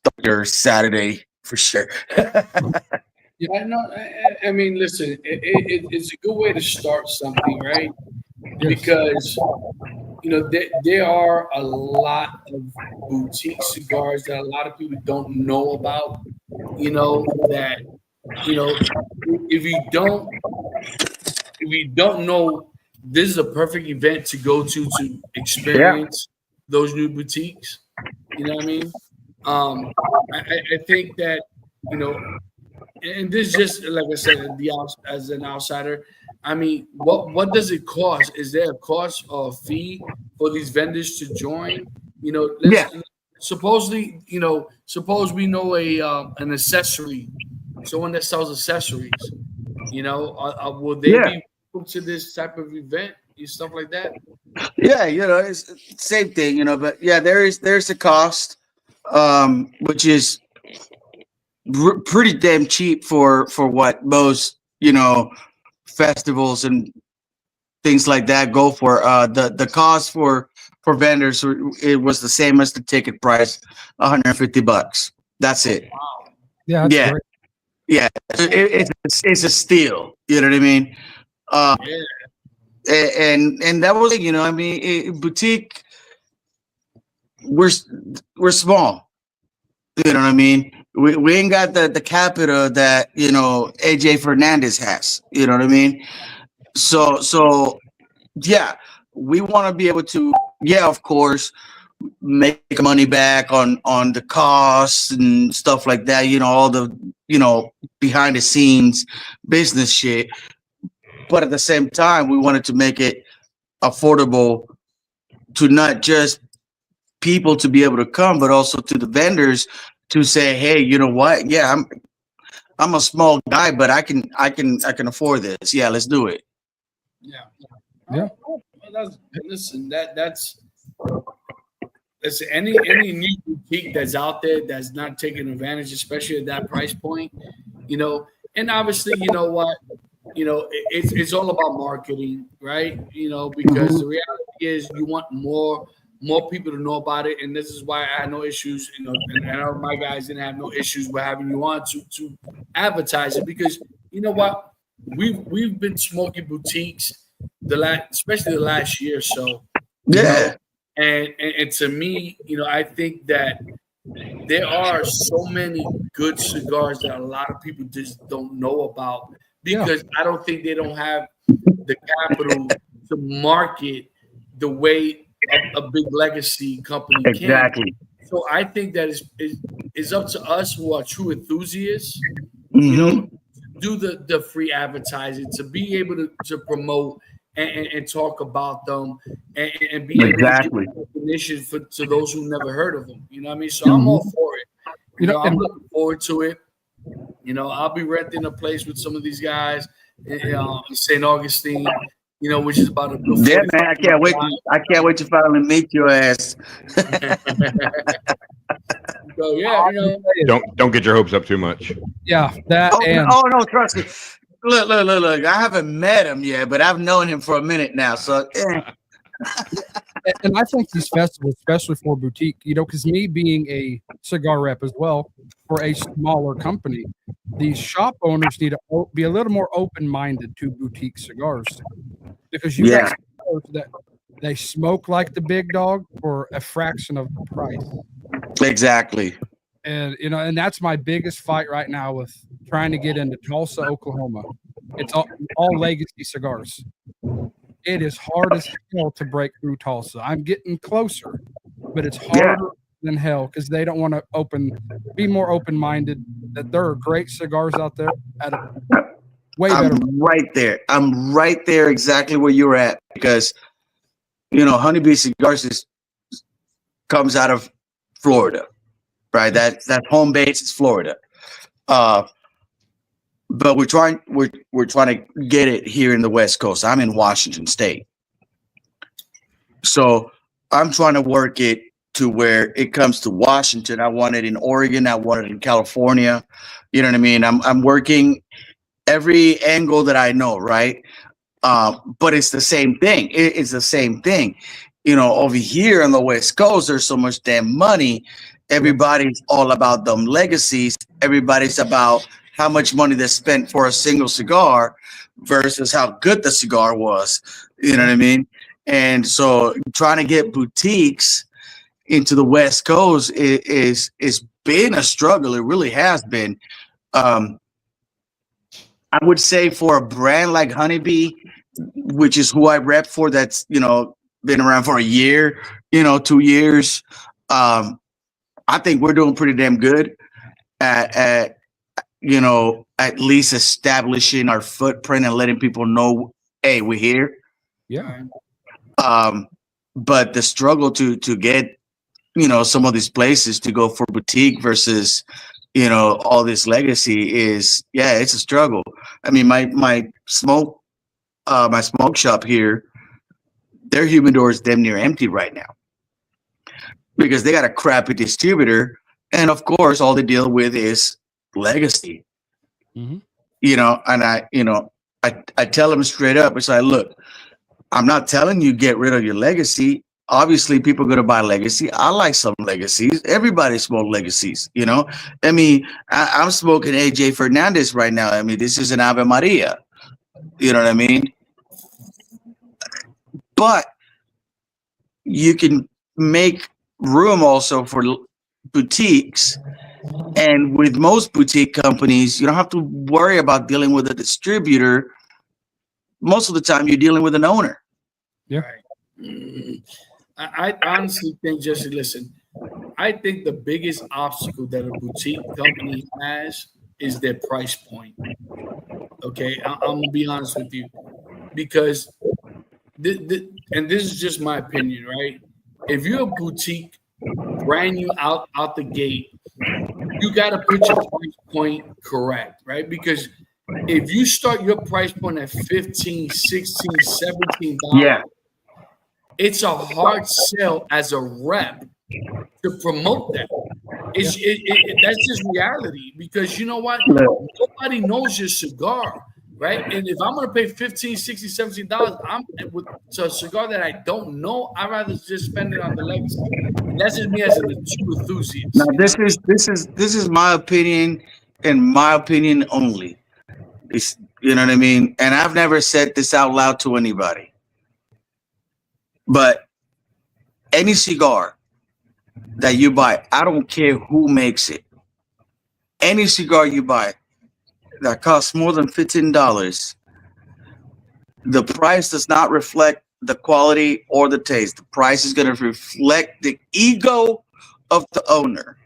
start your Saturday for sure. Yeah, I mean, listen, it's a good way to start something, right? Because there are a lot of boutique cigars that a lot of people don't know about. If you don't know this is a perfect event to go to experience those new boutiques. You know what I mean? I think that, you know, and this is just like I said, as an outsider. I mean, what does it cost? Is there a cost or fee for these vendors to join? You know, supposedly, you know, suppose we know an accessory, someone that sells accessories. You know, will they be put to this type of event and stuff like that? Yeah, you know, it's same thing, you know, but yeah, there's a cost, which is pretty damn cheap for what most, you know, festivals and things like that go for. The cost for vendors, it was the same as the ticket price, $150. That's it. Yeah, that's Yeah. great. Yeah, it's a steal. You know what I mean? And that was, you know, I mean, boutique. We're small. You know what I mean? We ain't got the capita that, you know, AJ Fernandez has. You know what I mean? So yeah, we want to be able to, of course, make money back on the costs and stuff like that. You know, all the, you know, behind the scenes business shit. But at the same time, we wanted to make it affordable to not just people to be able to come, but also to the vendors to say, hey, you know what? Yeah, I'm a small guy, but I can afford this. Yeah, let's do it. Yeah. Yeah. Listen, that's any new boutique that's out there that's not taking advantage, especially at that price point, you know. And obviously, you know what, you know, it's all about marketing, right? You know, because the reality is you want more people to know about it, and this is why I had no issues, you know, and I know my guys didn't have no issues with having you on to advertise it, because you know what, we've been smoking boutiques especially the last year or so. You know? And to me, you know, I think that there are so many good cigars that a lot of people just don't know about, because I don't think they don't have the capital to market the way a big legacy company can. Exactly. So I think that it's up to us who are true enthusiasts, you know, do the free advertising, to be able to promote and talk about them, and be able to give recognition to those who never heard of them. You know what I mean? So I'm all for it. You know, I'm looking forward to it. You know, I'll be renting a place with some of these guys in St. Augustine, you know, which is about a good. Yeah, man, I can't wait. I can't wait to finally meet your ass. So yeah, you know, Don't get your hopes up too much. Yeah, that no, trust me. Look. I haven't met him yet, but I've known him for a minute now. So, and I think these festivals, especially for boutique, you know, because me being a cigar rep as well for a smaller company, these shop owners need to be a little more open-minded to boutique cigars, because you got cigars that they smoke like the big dog for a fraction of the price. Exactly. And you know, and that's my biggest fight right now with trying to get into Tulsa, Oklahoma. It's all legacy cigars. It is hard as hell to break through Tulsa. I'm getting closer, but it's harder than hell, because they don't want to be more open-minded. That there are great cigars out there at a way better. I'm right there exactly where you're at, because you know, Honeybee Cigars comes out of Florida, right? That home base is Florida. But we're trying to get it here in the West Coast. I'm in Washington State, so I'm trying to work it to where it comes to Washington. I want it in Oregon. I want it in California. You know what I mean? I'm working every angle that I know, right? But it's the same thing. It's the same thing. You know, over here on the West Coast, there's so much damn money. Everybody's all about them legacies. Everybody's about how much money they spent for a single cigar versus how good the cigar was. You know what I mean? And so trying to get boutiques into the West Coast is been a struggle. It really has been. I would say for a brand like Honeybee, which is who I rep for. That's, been around for a year, 2 years. I think we're doing pretty damn good at least establishing our footprint and letting people know, hey, we're here. Yeah. But the struggle to get, some of these places to go for boutique versus, all this legacy is, it's a struggle. I mean, my smoke shop here, their humidor is damn near empty right now because they got a crappy distributor. And of course, all they deal with is legacy, Mhm. And I tell them straight up. It's like, look, I'm not telling you get rid of your legacy. Obviously, people are going to buy legacy. I like some legacies. Everybody smokes legacies, I mean, I'm smoking AJ Fernandez right now. I mean, this is an Ave Maria. You know what I mean? But you can make room also for boutiques. And with most boutique companies, you don't have to worry about dealing with a distributor. Most of the time, you're dealing with an owner. Yeah. I honestly think, Jesse, listen, I think the biggest obstacle that a boutique company has is their price point. Okay, I'm gonna be honest with you, because and this is just my opinion, right? If you're a boutique, brand new out the gate, you got to put your price point correct, right? Because if you start your price point at $15, $16, $17, Yeah. it's a hard sell as a rep to promote that. That's just reality, because you know what? Nobody knows your cigar, right? And if I'm going to pay $15, $16, $17, with a cigar that I don't know, I'd rather just spend it on the legacy. And that's just me as a true enthusiast. Now, this is my opinion, and my opinion only. It's, you know what I mean? And I've never said this out loud to anybody. But any cigar that you buy, I don't care who makes it. Any cigar you buy that costs more than $15, the price does not reflect the quality or the taste. The price is going to reflect the ego of the owner.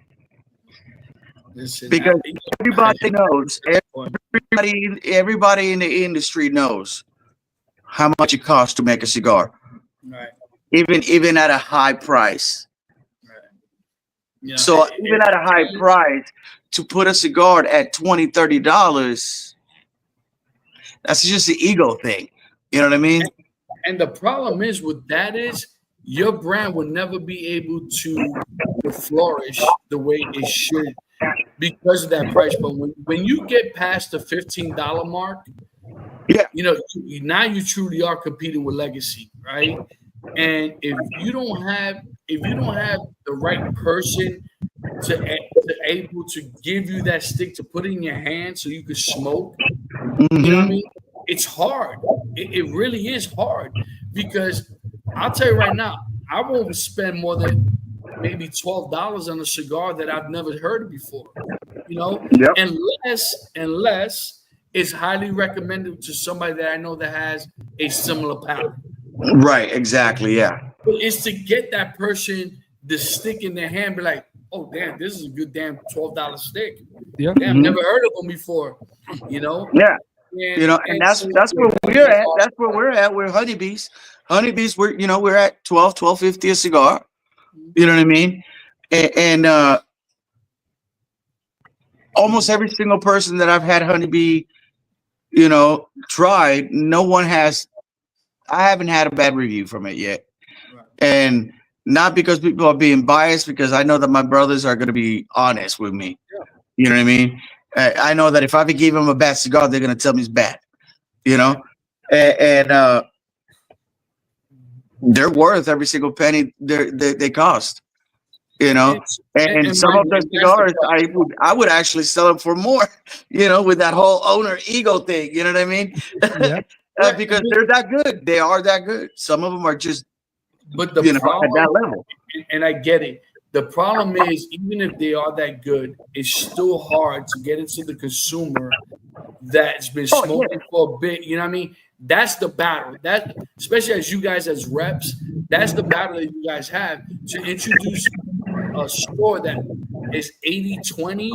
Listen, Because everybody knows, everybody in the industry knows how much it costs to make a cigar, right. even at a high price. Yeah. So even at a high price, to put a cigar at $20, $30, that's just the ego thing. You know what I mean? And the problem is with that is your brand will never be able to flourish the way it should because of that price. But when you get past the $15 mark, Yeah. Now you truly are competing with legacy, right? And if you don't have the right person to able to give you that stick to put in your hand so you can smoke, you know what I mean? It's hard. It really is hard, because I'll tell you right now, I won't spend more than maybe $12 on a cigar that I've never heard of before, Yep. unless it's highly recommended to somebody that I know that has a similar palate. Right. Exactly. Yeah. But it's to get that person the stick in their hand, be like, oh damn, this is a good damn $12 stick. Yeah. Damn, never heard of them before. Yeah. And that's where we're at. That's where we're at. We're honeybees. Honeybees, we're at $12.50 a cigar. You know what I mean? And almost every single person that I've had honeybee, tried, I haven't had a bad review from it yet. Right. And not because people are being biased, because I know that my brothers are going to be honest with me. Yeah. You know what I mean? I know that if I give them a bad cigar, they're going to tell me it's bad, and they're worth every single penny they cost, and some of the cigars, I would actually sell them for more, with that whole owner ego thing. You know what I mean? Yep. Because they're that good. They are that good. Some of them are just, But the problem, at that level. and I get it. The problem is, even if they are that good, it's still hard to get into the consumer that's been smoking for a bit. You know what I mean? That's the battle. That, especially as you guys as reps, that's the battle that you guys have to introduce a score that is 80-20,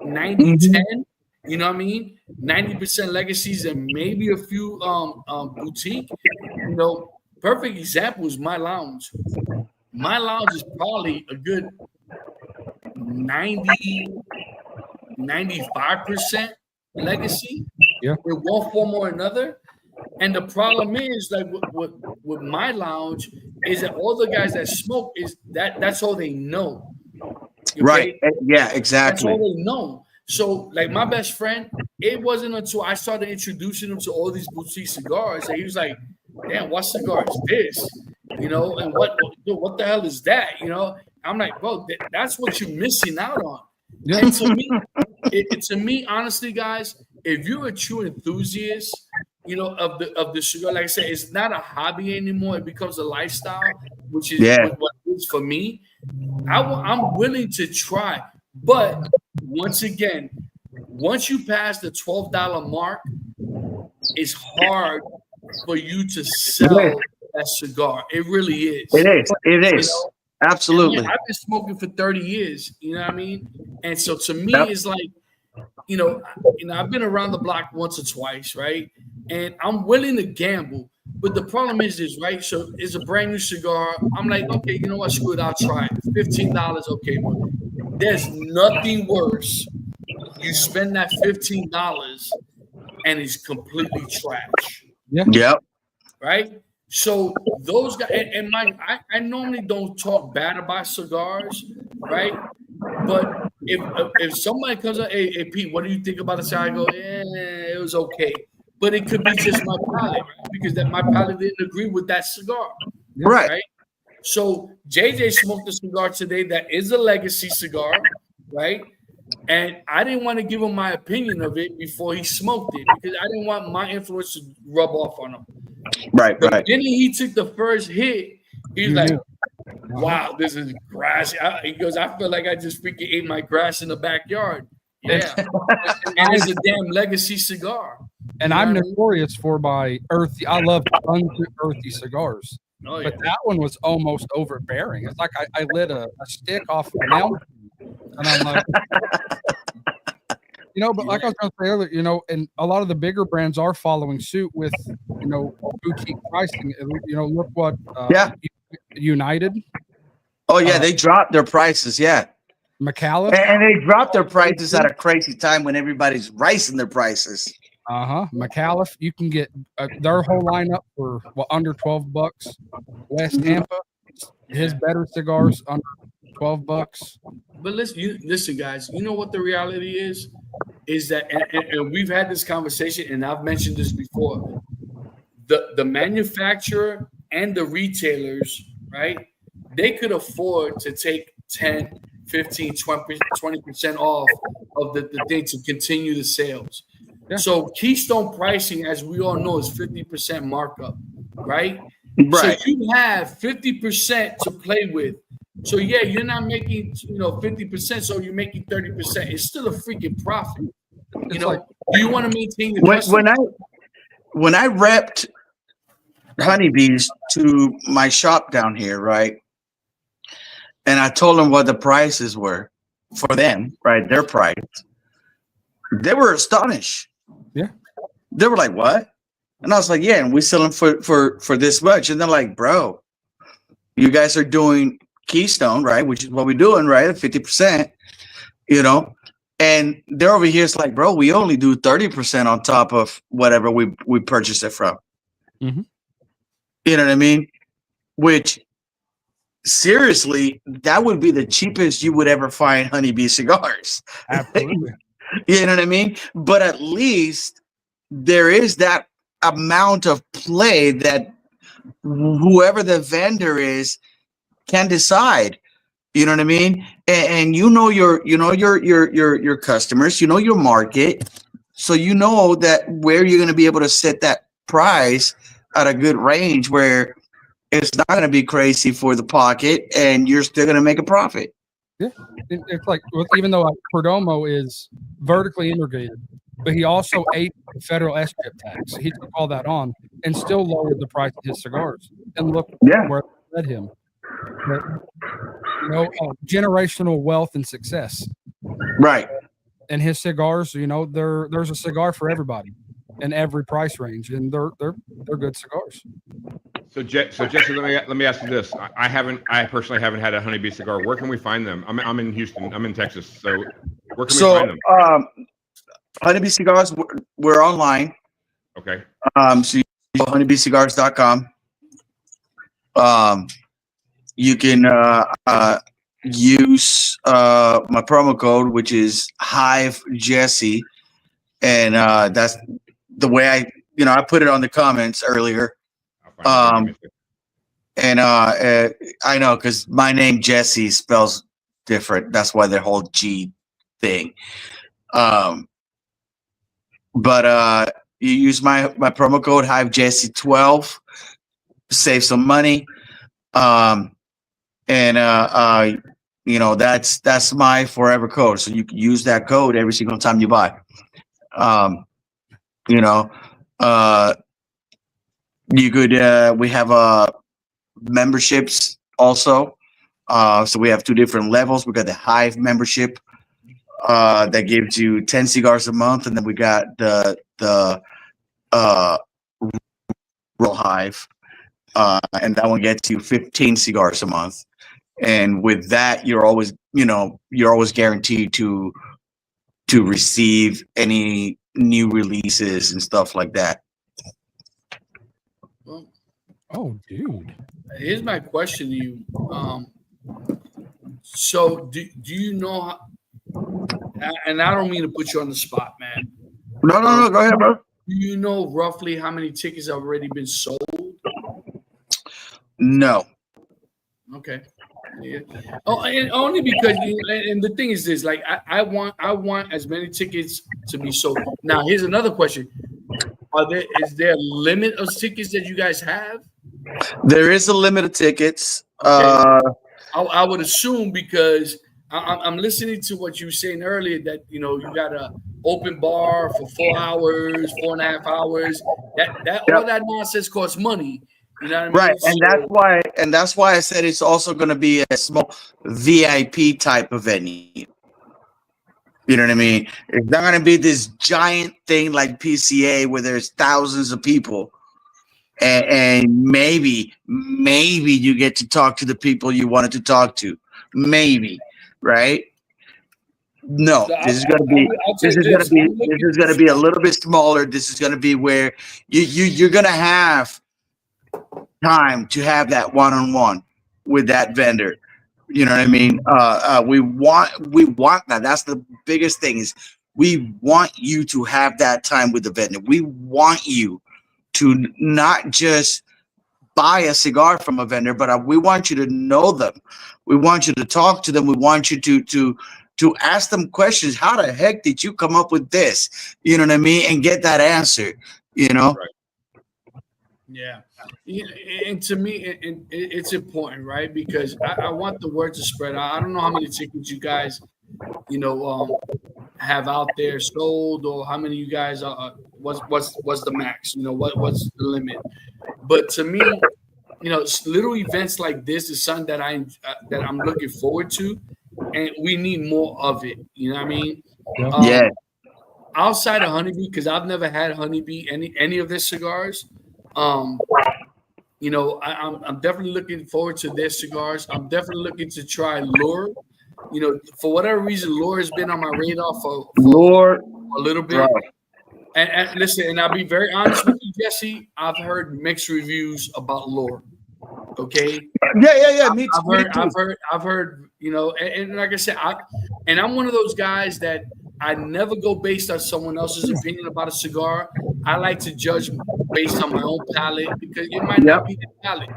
90-10. You know what I mean? 90% legacies and maybe a few boutique. You know, perfect example is My Lounge. My Lounge is probably a good 95% legacy. Yeah. In one form or another. And the problem is, like with My Lounge, is that all the guys that smoke is that's all they know. Okay? Right. Yeah, That's exactly. all they know. So, like my best friend, it wasn't until I started introducing him to all these boutique cigars that he was like, "Damn, what cigar is this?" You know, and what the hell is that? You know, I'm like, bro, that's what you're missing out on. Yeah. And to me, to me, honestly, guys, if you're a true enthusiast, you know, of the cigar, like I said, it's not a hobby anymore. It becomes a lifestyle, which is what it is for me. I'm willing to try, but once again, once you pass the $12 mark, it's hard for you to sell that cigar. It really is. It is. It You is. know? Absolutely. And, I've been smoking for 30 years. You know what I mean? And so to me, Yep. it's like, you know, I've been around the block once or twice, right? And I'm willing to gamble. But the problem is this, right? So it's a brand new cigar. I'm like, okay, you know what? Screw it. I'll try it. $15, okay. But there's nothing worse. You spend that $15 and it's completely trash. Yep. Right? So those guys, and I normally don't talk bad about cigars, right? But if somebody comes up, hey Pete, what do you think about the cigar? I go, it was okay. But it could be just my palate, right? Because my palate didn't agree with that cigar. Right. So JJ smoked a cigar today that is a legacy cigar, right? And I didn't want to give him my opinion of it before he smoked it because I didn't want my influence to rub off on him. Right. But Right. then he took the first hit. He's like, wow, this is grass. He goes, I feel like I just freaking ate my grass in the backyard. Yeah. And it's a damn legacy cigar. And I'm notorious for my earthy. I love earthy cigars, Oh, yeah. but that one was almost overbearing. It's like I lit a stick off of a mountain, and I'm like, you know. But like I was going to say earlier, you know, and a lot of the bigger brands are following suit with, you know, boutique pricing. You know, look what United. Oh yeah, they dropped their prices. Yeah. McAuliffe. And they dropped their prices at a crazy time when everybody's rising their prices. McAuliffe, you can get their whole lineup for under $12. West Tampa, his better cigars under $12. But listen, guys. You know what the reality is that, and we've had this conversation, and I've mentioned this before. The manufacturer and the retailers, right? They could afford to take 10, 15, 20% off of the thing to continue the sales. Yeah. So Keystone pricing, as we all know, is 50% markup, right? Right. So you have 50% to play with. So yeah, you're not making 50%, so you're making 30%. It's still a freaking profit. You know, do you want to maintain the when I repped honeybees to my shop down here, right? And I told them what the prices were for them, right? Their price. They were astonished. Yeah. They were like, what? And I was like, yeah, and we sell them for this much. And they're like, bro, you guys are doing Keystone, right? Which is what we're doing, right? At 50%, you know. And they're over here, it's like, bro, we only do 30% on top of whatever we purchased it from. Mm-hmm. You know what I mean? Which, seriously, that would be the cheapest you would ever find honeybee cigars. Absolutely. You know what I mean? But at least there is that amount of play that whoever the vendor is can decide. You know what I mean? And you know your customers, you know your market, so you know that where you're going to be able to set that price at a good range where it's not going to be crazy for the pocket, and you're still going to make a profit. Yeah, it's like even though Perdomo is vertically integrated, but he also ate the federal S-chip tax. He took all that on and still lowered the price of his cigars. And look Yeah. where it led him. But, generational wealth and success. Right. And his cigars, there's a cigar for everybody in every price range, and they're good cigars. So Jesse, let me ask you this. I personally haven't had a Honeybee cigar. Where can we find them? I'm in Houston. I'm in Texas. So where can we find them? Honeybee Cigars, we're online. Okay. So you go to honeybeecigars.com. You can use my promo code, which is Hive Jesse, and that's the way I put it on the comments earlier. And I know because my name Jesse spells different. That's why the whole G thing. But you use my promo code Hive Jesse 12, save some money. That's my forever code. So you can use that code every single time you buy. You could we have memberships also. So we have two different levels. We got the Hive membership that gives you 10 cigars a month, and then we got the Real Hive, and that one gets you 15 cigars a month. And with that, you're always guaranteed to receive any new releases and stuff like that. Well, Oh, dude. here's my question to you. So do you know? And I don't mean to put you on the spot, man. No, go ahead, bro. Do you know roughly how many tickets have already been sold? No. Okay. Yeah. Oh, and only because, and the thing is this: like, I want as many tickets to be sold. Now, here's another question: is there a limit of tickets that you guys have? There is a limit of tickets. Okay. I would assume, because I'm listening to what you were saying earlier, that you got a open bar for 4 hours, 4.5 hours. That all that nonsense costs money. You know what I mean? Right, and that's why I said it's also going to be a small VIP type of venue. You know what I mean? It's not going to be this giant thing like PCA where there's thousands of people, and maybe you get to talk to the people you wanted to talk to. Maybe, right? No, So this is going to be a little bit smaller. This is going to be where you're going to have time to have that one-on-one with that vendor. You know what I mean? We want that. That's the biggest thing, is we want you to have that time with the vendor. We want you to not just buy a cigar from a vendor, but we want you to know them. We want you to talk to them. We want you to ask them questions. How the heck did you come up with this? You know what I mean? And get that answer, Right. Yeah. And to me, it's important, right? Because I want the word to spread. I don't know how many tickets you guys, have out there sold, or how many you guys are. What's the max? What's the limit? But to me, little events like this is something that I'm looking forward to, and we need more of it. You know what I mean? Yeah. Outside of Honeybee, because I've never had Honeybee any of their cigars. I'm definitely looking forward to their cigars. I'm definitely looking to try Lure. For whatever reason, Lure has been on my radar for a little bit. Right. And listen, and I'll be very honest with you, Jesse. I've heard mixed reviews about Lure. Okay. Yeah. Me I've heard. And like I said, I'm one of those guys that I never go based on someone else's opinion about a cigar. I like to judge based on my own palate, because it might not be the palate.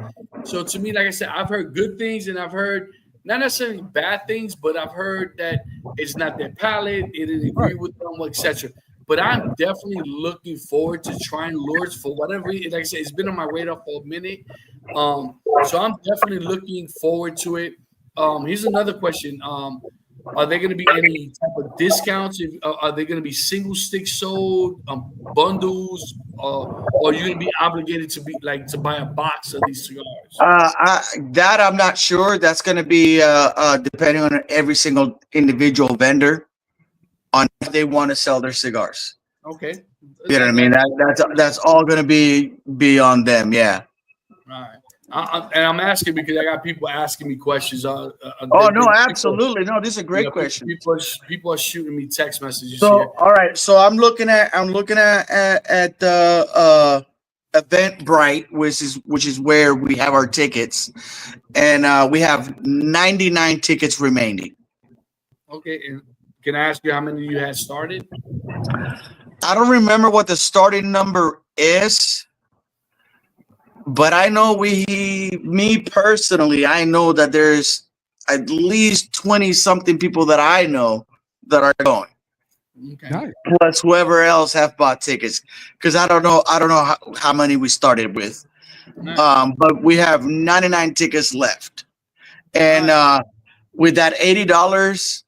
So to me, like I said, I've heard good things, and I've heard not necessarily bad things, but I've heard that it's not their palate, it didn't agree with them, etc. But I'm definitely looking forward to trying Lures for whatever reason. Like I said, it's been on my radar for a minute. So I'm definitely looking forward to it. Here's another question. Are there going to be any type of discounts? Are they going to be single stick sold, bundles, or are you going to be obligated to buy a box of these cigars? That I'm not sure. That's going to be depending on every single individual vendor on if they want to sell their cigars. Okay. You know what I mean? That's all going to be on them. Yeah. All right. And I'm asking because I got people asking me questions. Oh no, absolutely. No, this is a great question. People are shooting me text messages. So here. all right, so I'm looking at the Eventbrite, which is where we have our tickets, and we have 99 tickets remaining. Okay, and can I ask you how many you had started? I don't remember what the starting number is. But I know me personally, I know that there's at least 20 something people that I know that are going. Okay. Nice. Plus whoever else have bought tickets. Because I don't know how many we started with. Nice. But we have 99 tickets left. And with that $80,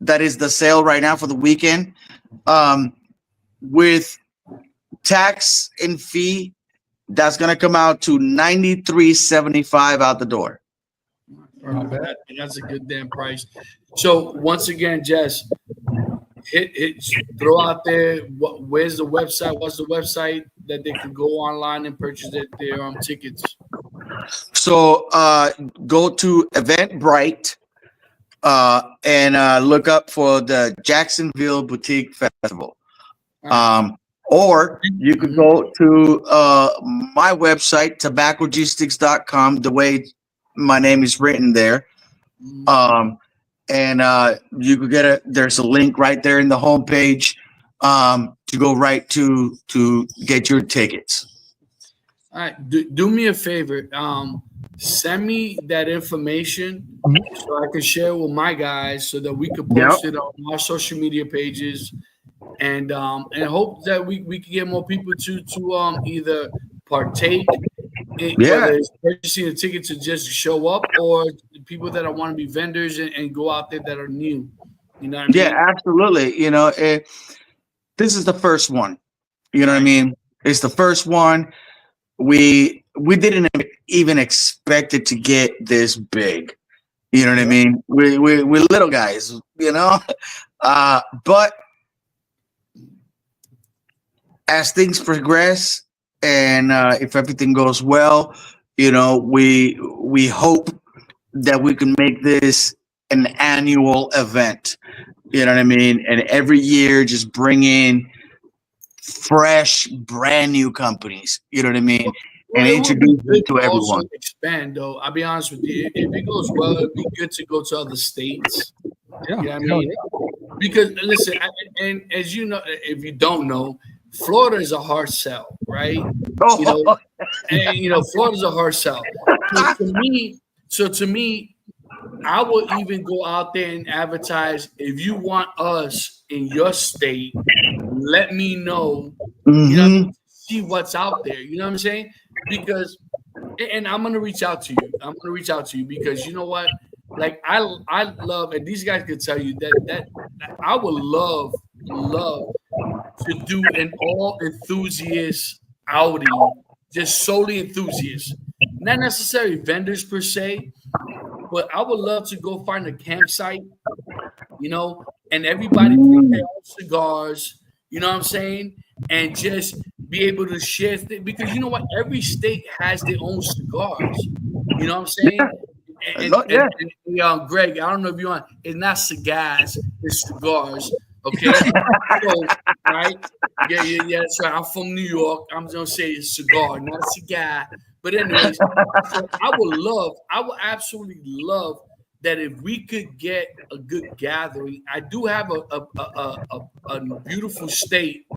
that is the sale right now for the weekend. With tax and fee, that's gonna come out to $93.75 out the door. That's a good damn price. So once again, Jess, throw out there. Where's the website? What's the website that they can go online and purchase their tickets? So go to Eventbrite and look up for the Jacksonville Boutique Festival. Or you could go to my website, tobaccogistics.com, the way my name is written there. And you could there's a link right there in the homepage to go right to get your tickets. All right. Do me a favor. Send me that information so I can share it with my guys so that we could post it on our social media pages. And hope that we can get more people to either partake in whether it's purchasing a ticket to just show up, or people that want to be vendors and go out there that are new. You know what I mean? Yeah, absolutely. You know, this is the first one. You know what I mean? It's the first one. We didn't even expect it to get this big. You know what I mean? We're little guys, you know, but as things progress and if everything goes well, you know, we hope that we can make this an annual event. You know what I mean? And every year just bring in fresh, brand new companies. You know what I mean? And introduce them to everyone. Expand though. I'll be honest with you. If it goes well, it'd be good to go to other states. Yeah. You know what I mean? Because listen, and as you know, if you don't know, Florida is a hard sell, right? You know, Florida's a hard sell. So to me, I would even go out there and advertise. If you want us in your state, let me know. You know, see what's out there. You know what I'm saying? Because, and I'm gonna reach out to you. I'm gonna reach out to you because you know what? Like I love, and these guys can tell you that I would love to do an all enthusiast outing, just solely enthusiasts, not necessarily vendors per se, but I would love to go find a campsite, you know, and everybody bring their own cigars, you know what I'm saying, and just be able to share because you know what, every state has their own cigars, you know what I'm saying. And Greg, I don't know if you want. It's not cigars, it's cigars. Okay, so, right? Yeah. So I'm from New York. I'm gonna say it's cigar, not a cigar. But anyways, so I would absolutely love that if we could get a good gathering. I do have a beautiful state,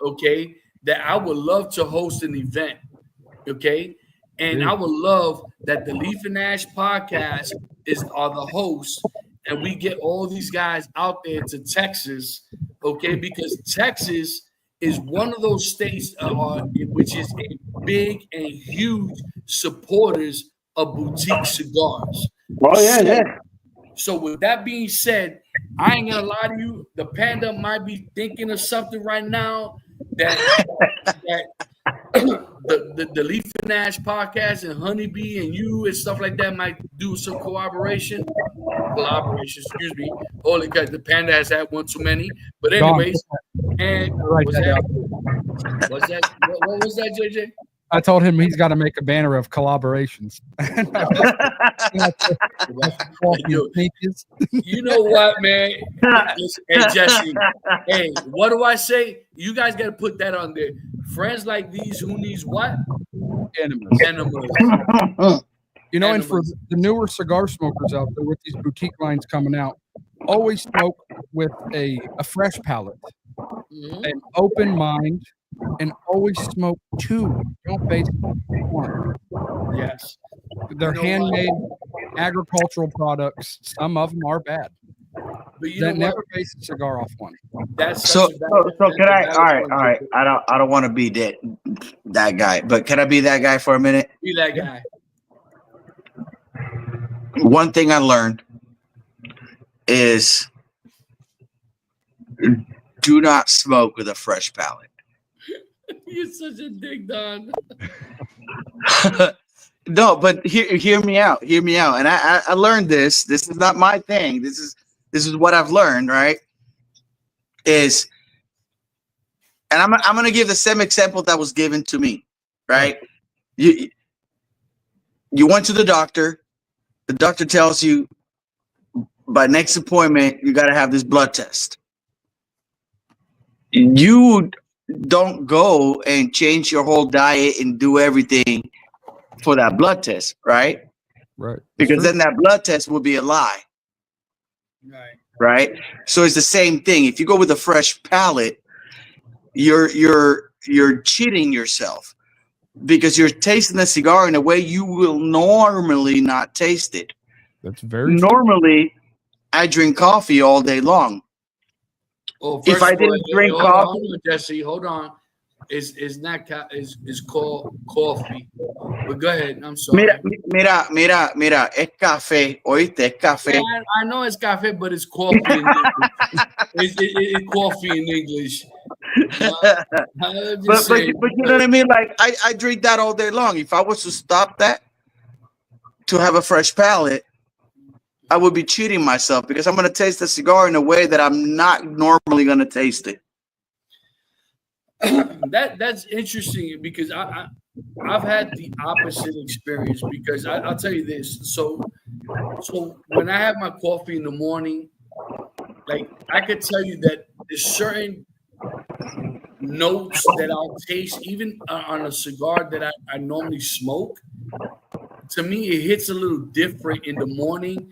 okay, that I would love to host an event, okay. And I would love that the Leaf and Ash podcast are the hosts, and we get all these guys out there to Texas, okay? Because Texas is one of those states which is a big and huge supporters of boutique cigars. Oh yeah. So with that being said, I ain't gonna lie to you. The Panda might be thinking of something right now that the Leaf and Nash podcast and Honeybee and you and stuff like that might do some collaboration. Excuse me. Only because the Panda has had one too many. But anyways, and Write what's that that? down. What's that? What was that, JJ? I told him he's got to make a banner of collaborations. Yo, you know what, man? Listen, hey, Jesse. Hey, what do I say? You guys got to put that on there. Friends like these, who needs what? Enemies. Enemas. You know, and for Enemies. the newer cigar smokers out there with these boutique lines coming out, always smoke with a fresh palate, Mhm. an open mind, and always smoke two. Don't base one. Yes. They're You know handmade agricultural products. Some of them are bad. But you That know what? never base a cigar off one. That's So, such a valid- so that's can a I? valid All right, point. all right. I don't want to be that guy, but can I be that guy for a minute? Be that guy. One thing I learned is do not smoke with a fresh palate. You're such a dick, Don. No, but hear me out. Hear me out. And I learned this. This is not my thing. This is what I've learned, right? And I'm gonna give the same example that was given to me, right? You went to the doctor. The doctor tells you by next appointment you got to have this blood test. You don't go and change your whole diet and do everything for that blood test, right? Right. Because then that blood test will be a lie, Right. right? So it's the same thing. If you go with a fresh palate, you're cheating yourself because you're tasting the cigar in a way you will normally not taste it. That's very true. Normally, I drink coffee all day long. Well, If I didn't drink coffee- hold on, Jesse, hold on. It's not it's called coffee. But go ahead. I'm sorry. Mira, es café, oíste, es café. Yeah, I know it's cafe, but it's coffee in English. It's coffee in English. I'm just But saying. you know what I mean? Like I drink that all day long. If I was to stop that to have a fresh palate, I would be cheating myself because I'm going to taste the cigar in a way that I'm not normally going to taste it. That's interesting because I've had the opposite experience because I'll tell you this. So when I have my coffee in the morning, like I could tell you that there's certain notes that I'll taste even on a cigar that I normally smoke. To me, it hits a little different in the morning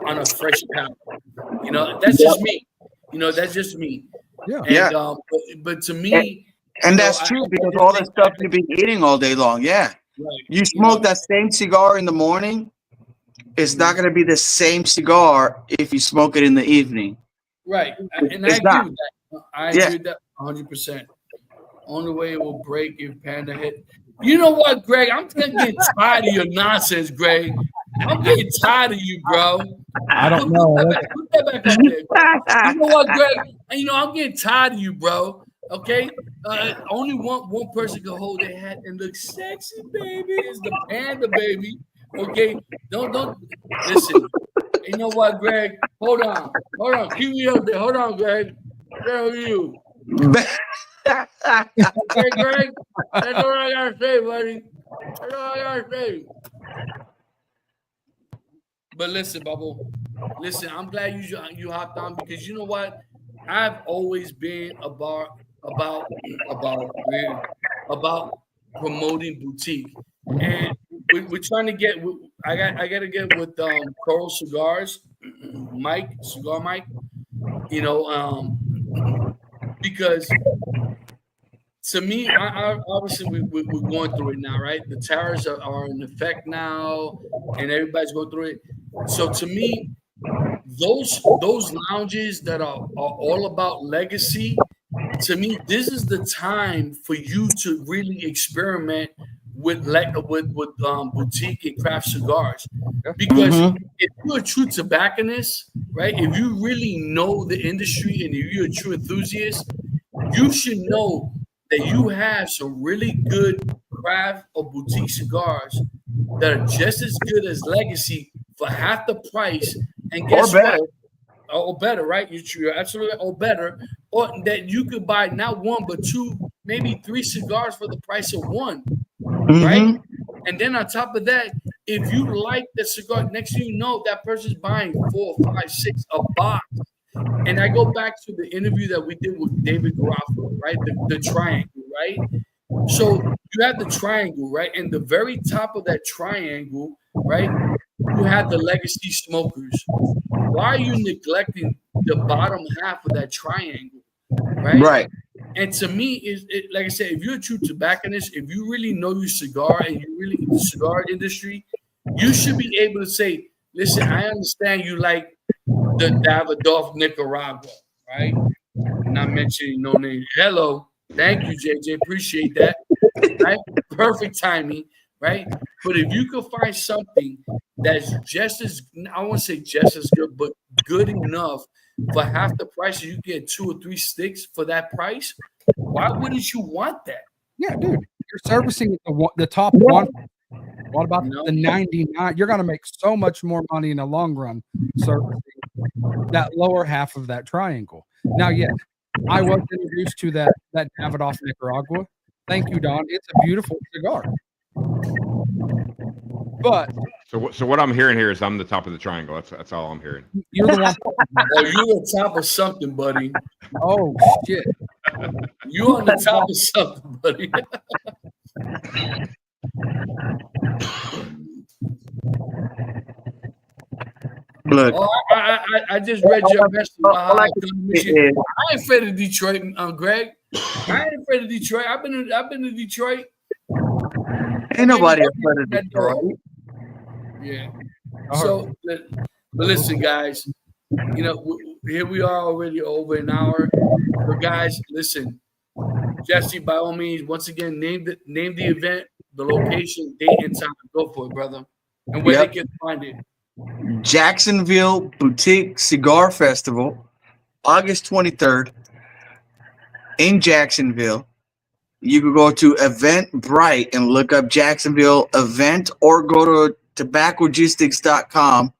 on a fresh palate. You know, that's just me. You know, that's just me. Yeah. And, Yeah. But to me, And No, that's I- true I because just all the think- stuff you've been eating all day long. Yeah. right, You smoke that same cigar in the morning, it's not going to be the same cigar if you smoke it in the evening. right, and I It's agree not. with that. I Yeah. agree with that 100%. Only way it will break if Panda hit. You know what, Greg? I'm getting tired of your nonsense, Greg. I'm getting tired of you, bro. I don't know. Put that back up there. You know what, Greg? You know I'm getting tired of you, bro. Okay, only one person can hold their hat and look sexy, baby. Is the Panda, baby. Okay, don't listen. You know what, Greg? Hold on. Keep me up there. Hold on, Greg. Where are you? Okay, Greg. That's all I gotta say, buddy. That's all I gotta say. But listen, Bubble. Listen, I'm glad you hopped on because you know what? I've always been about promoting boutique, and we're trying to get. I got to get with Coral Cigars, Cigar Mike. You know, because to me, I obviously we're going through it now, right? The tariffs are in effect now, and everybody's going through it. So to me, those lounges that are all about legacy, to me, this is the time for you to really experiment with boutique and craft cigars, because if you're a true tobacconist, right? If you really know the industry and if you're a true enthusiast, you should know that you have some really good craft or boutique cigars that are just as good as Legacy for half the price, and guess what? Or better, right? You're absolutely right. Or better, or that you could buy not one but two, maybe three cigars for the price of one, right? And then on top of that, if you like the cigar, next thing you know, that person's buying 4, 5, 6 a box. And I go back to the interview that we did with David Garofalo, right? The triangle, right? So you have the triangle, right? And the very top of that triangle, right? You have the Legacy smokers. Why are you neglecting the bottom half of that triangle, right? Right. And to me, like I said, if you're a true tobacconist, if you really know your cigar and you really the cigar industry, you should be able to say, listen, I understand you like the Davidoff Nicaragua, right? Not mentioning no name. Hello. Thank you, JJ. Appreciate that. Right? Perfect timing, right? But if you could find something that's just as, I won't say just as good, but good enough for half the price, you get 2 or 3 sticks for that price, why wouldn't you want that? Yeah, dude. You're servicing the top one. What about the 99? You're going to make so much more money in the long run servicing that lower half of that triangle. Now, yes, I was introduced to that Davidoff Nicaragua. Thank you, Don. It's a beautiful cigar. But so what I'm hearing here is I'm the top of the triangle. That's all I'm hearing. You're the one. Oh, you're on top of something, buddy. Oh shit! You're on the top of something, buddy. Look, Oh, I just read your message about how I ain't afraid of Detroit, Greg. I ain't afraid of Detroit. I've been to Detroit. ain't nobody afraid of Detroit. Yeah. So, but listen, guys. You know, here we are already over an hour. But guys, listen. Jesse, by all means, once again, name the event, the location, date, and time. Go for it, brother. And where they can find it. Jacksonville Boutique Cigar Festival, August 23rd in Jacksonville. You can go to Eventbrite and look up Jacksonville event, or go to tobaccogistics.com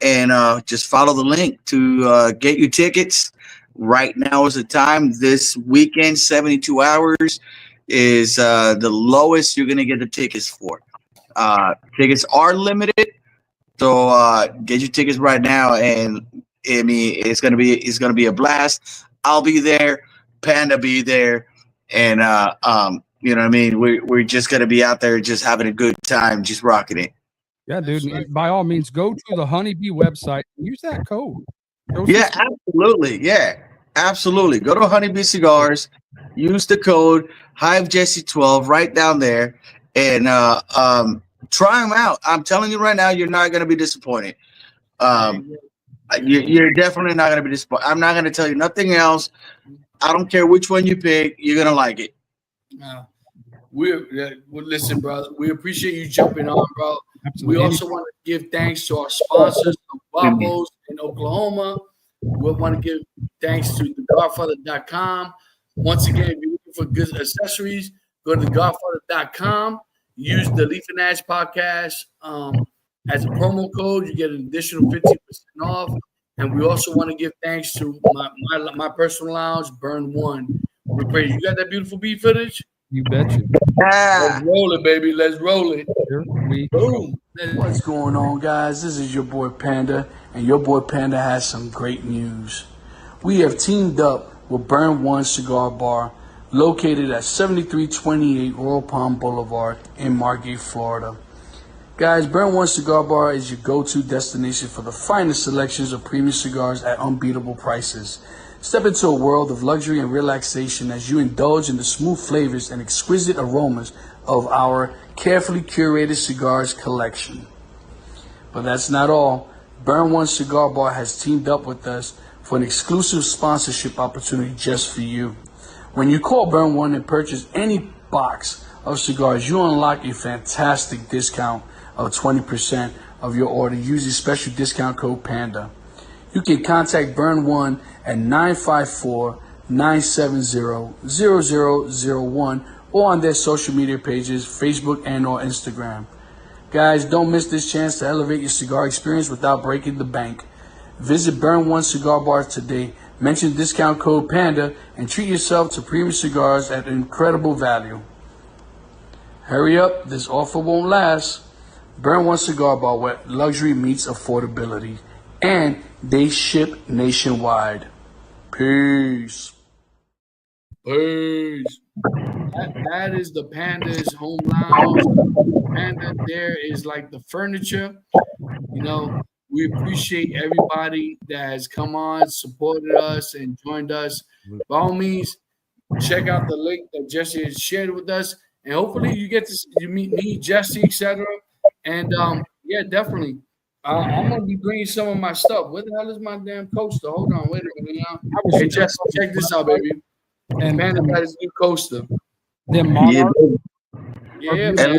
and just follow the link to get your tickets. Right now is the time. This weekend, 72 hours is the lowest you're going to get the tickets for. Tickets are limited. So get your tickets right now, and I mean it's gonna be a blast. I'll be there, Panda be there, and you know what I mean. We're just gonna be out there, just having a good time, just rocking it. Yeah, dude. And by all means, go to the Honeybee website and use that code. Yeah, absolutely. Yeah, absolutely. Go to Honeybee Cigars, use the code HiveJesse12 right down there, and try them out. I'm telling you right now, you're not going to be disappointed. You're definitely not going to be disappointed. I'm not going to tell you nothing else. I don't care which one you pick. You're going to like it. Listen, brother. We appreciate you jumping on, bro. Absolutely. We also want to give thanks to our sponsors, the Guapos in Oklahoma. We want to give thanks to thegodfather.com. Once again, if you're looking for good accessories, go to thegodfather.com. Use the Leaf and Ash podcast as a promo code. You get an additional 15% off. And we also want to give thanks to my personal lounge, Burn One. We pray you got that beautiful beat footage. You betcha. Let's roll it, baby. Let's roll it. Boom. What's going on, guys? This is your boy Panda, and your boy Panda has some great news. We have teamed up with Burn One Cigar Bar, located at 7328 Royal Palm Boulevard in Margate, Florida. Guys, Burn One Cigar Bar is your go-to destination for the finest selections of premium cigars at unbeatable prices. Step into a world of luxury and relaxation as you indulge in the smooth flavors and exquisite aromas of our carefully curated cigars collection. But that's not all. Burn One Cigar Bar has teamed up with us for an exclusive sponsorship opportunity just for you. When you call Burn One and purchase any box of cigars, you unlock a fantastic discount of 20% of your order using special discount code PANDA. You can contact Burn One at 954-970-0001 or on their social media pages, Facebook and or Instagram. Guys, don't miss this chance to elevate your cigar experience without breaking the bank. Visit Burn One Cigar Bar today, mention discount code PANDA, and treat yourself to premium cigars at incredible value. Hurry up, this offer won't last. Burn One Cigar Bar, where luxury meets affordability, and they ship nationwide. Peace. Peace. That is the Panda's home lounge. Panda there is like the furniture. You know, we appreciate everybody that has come on, supported us, and joined us. By all means, check out the link that Jesse has shared with us, and hopefully you get to meet me, Jesse, etc. And yeah, definitely. I'm gonna be bringing some of my stuff. Where the hell is my damn coaster? Hold on, wait a minute now. Hey, Jesse, check this out, baby. And Panda got his new coaster. then Yeah, Monarch. Yeah, man.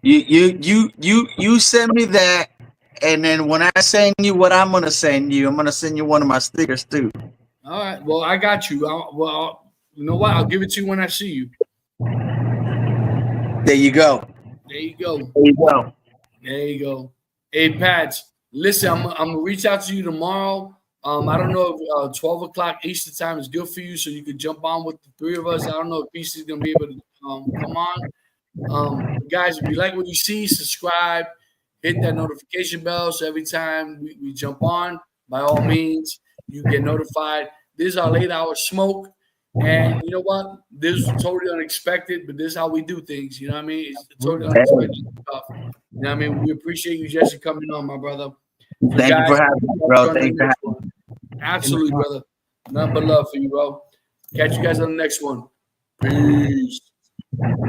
you send me that, and then when I send you what I'm gonna send you one of my stickers too. All right. Well, I got you. You know what? I'll give it to you when I see you. There you go. There you go. There you go. There you go. Hey, Patch, listen, I'm gonna reach out to you tomorrow. I don't know if 12 o'clock Eastern time is good for you, so you could jump on with the three of us. I don't know if PC is gonna be able to come on. Guys, if you like what you see, subscribe, hit that notification bell, so every time we jump on, by all means, you get notified. This is our late hour smoke. And you know what? This is totally unexpected, but this is how we do things. You know what I mean? It's totally unexpected stuff. You know what I mean? We appreciate you, Jesse, coming on, my brother. Thank you for having me, bro. Thank you for having me. Absolutely, brother. Nothing but love for you, bro. Catch you guys on the next one. Peace.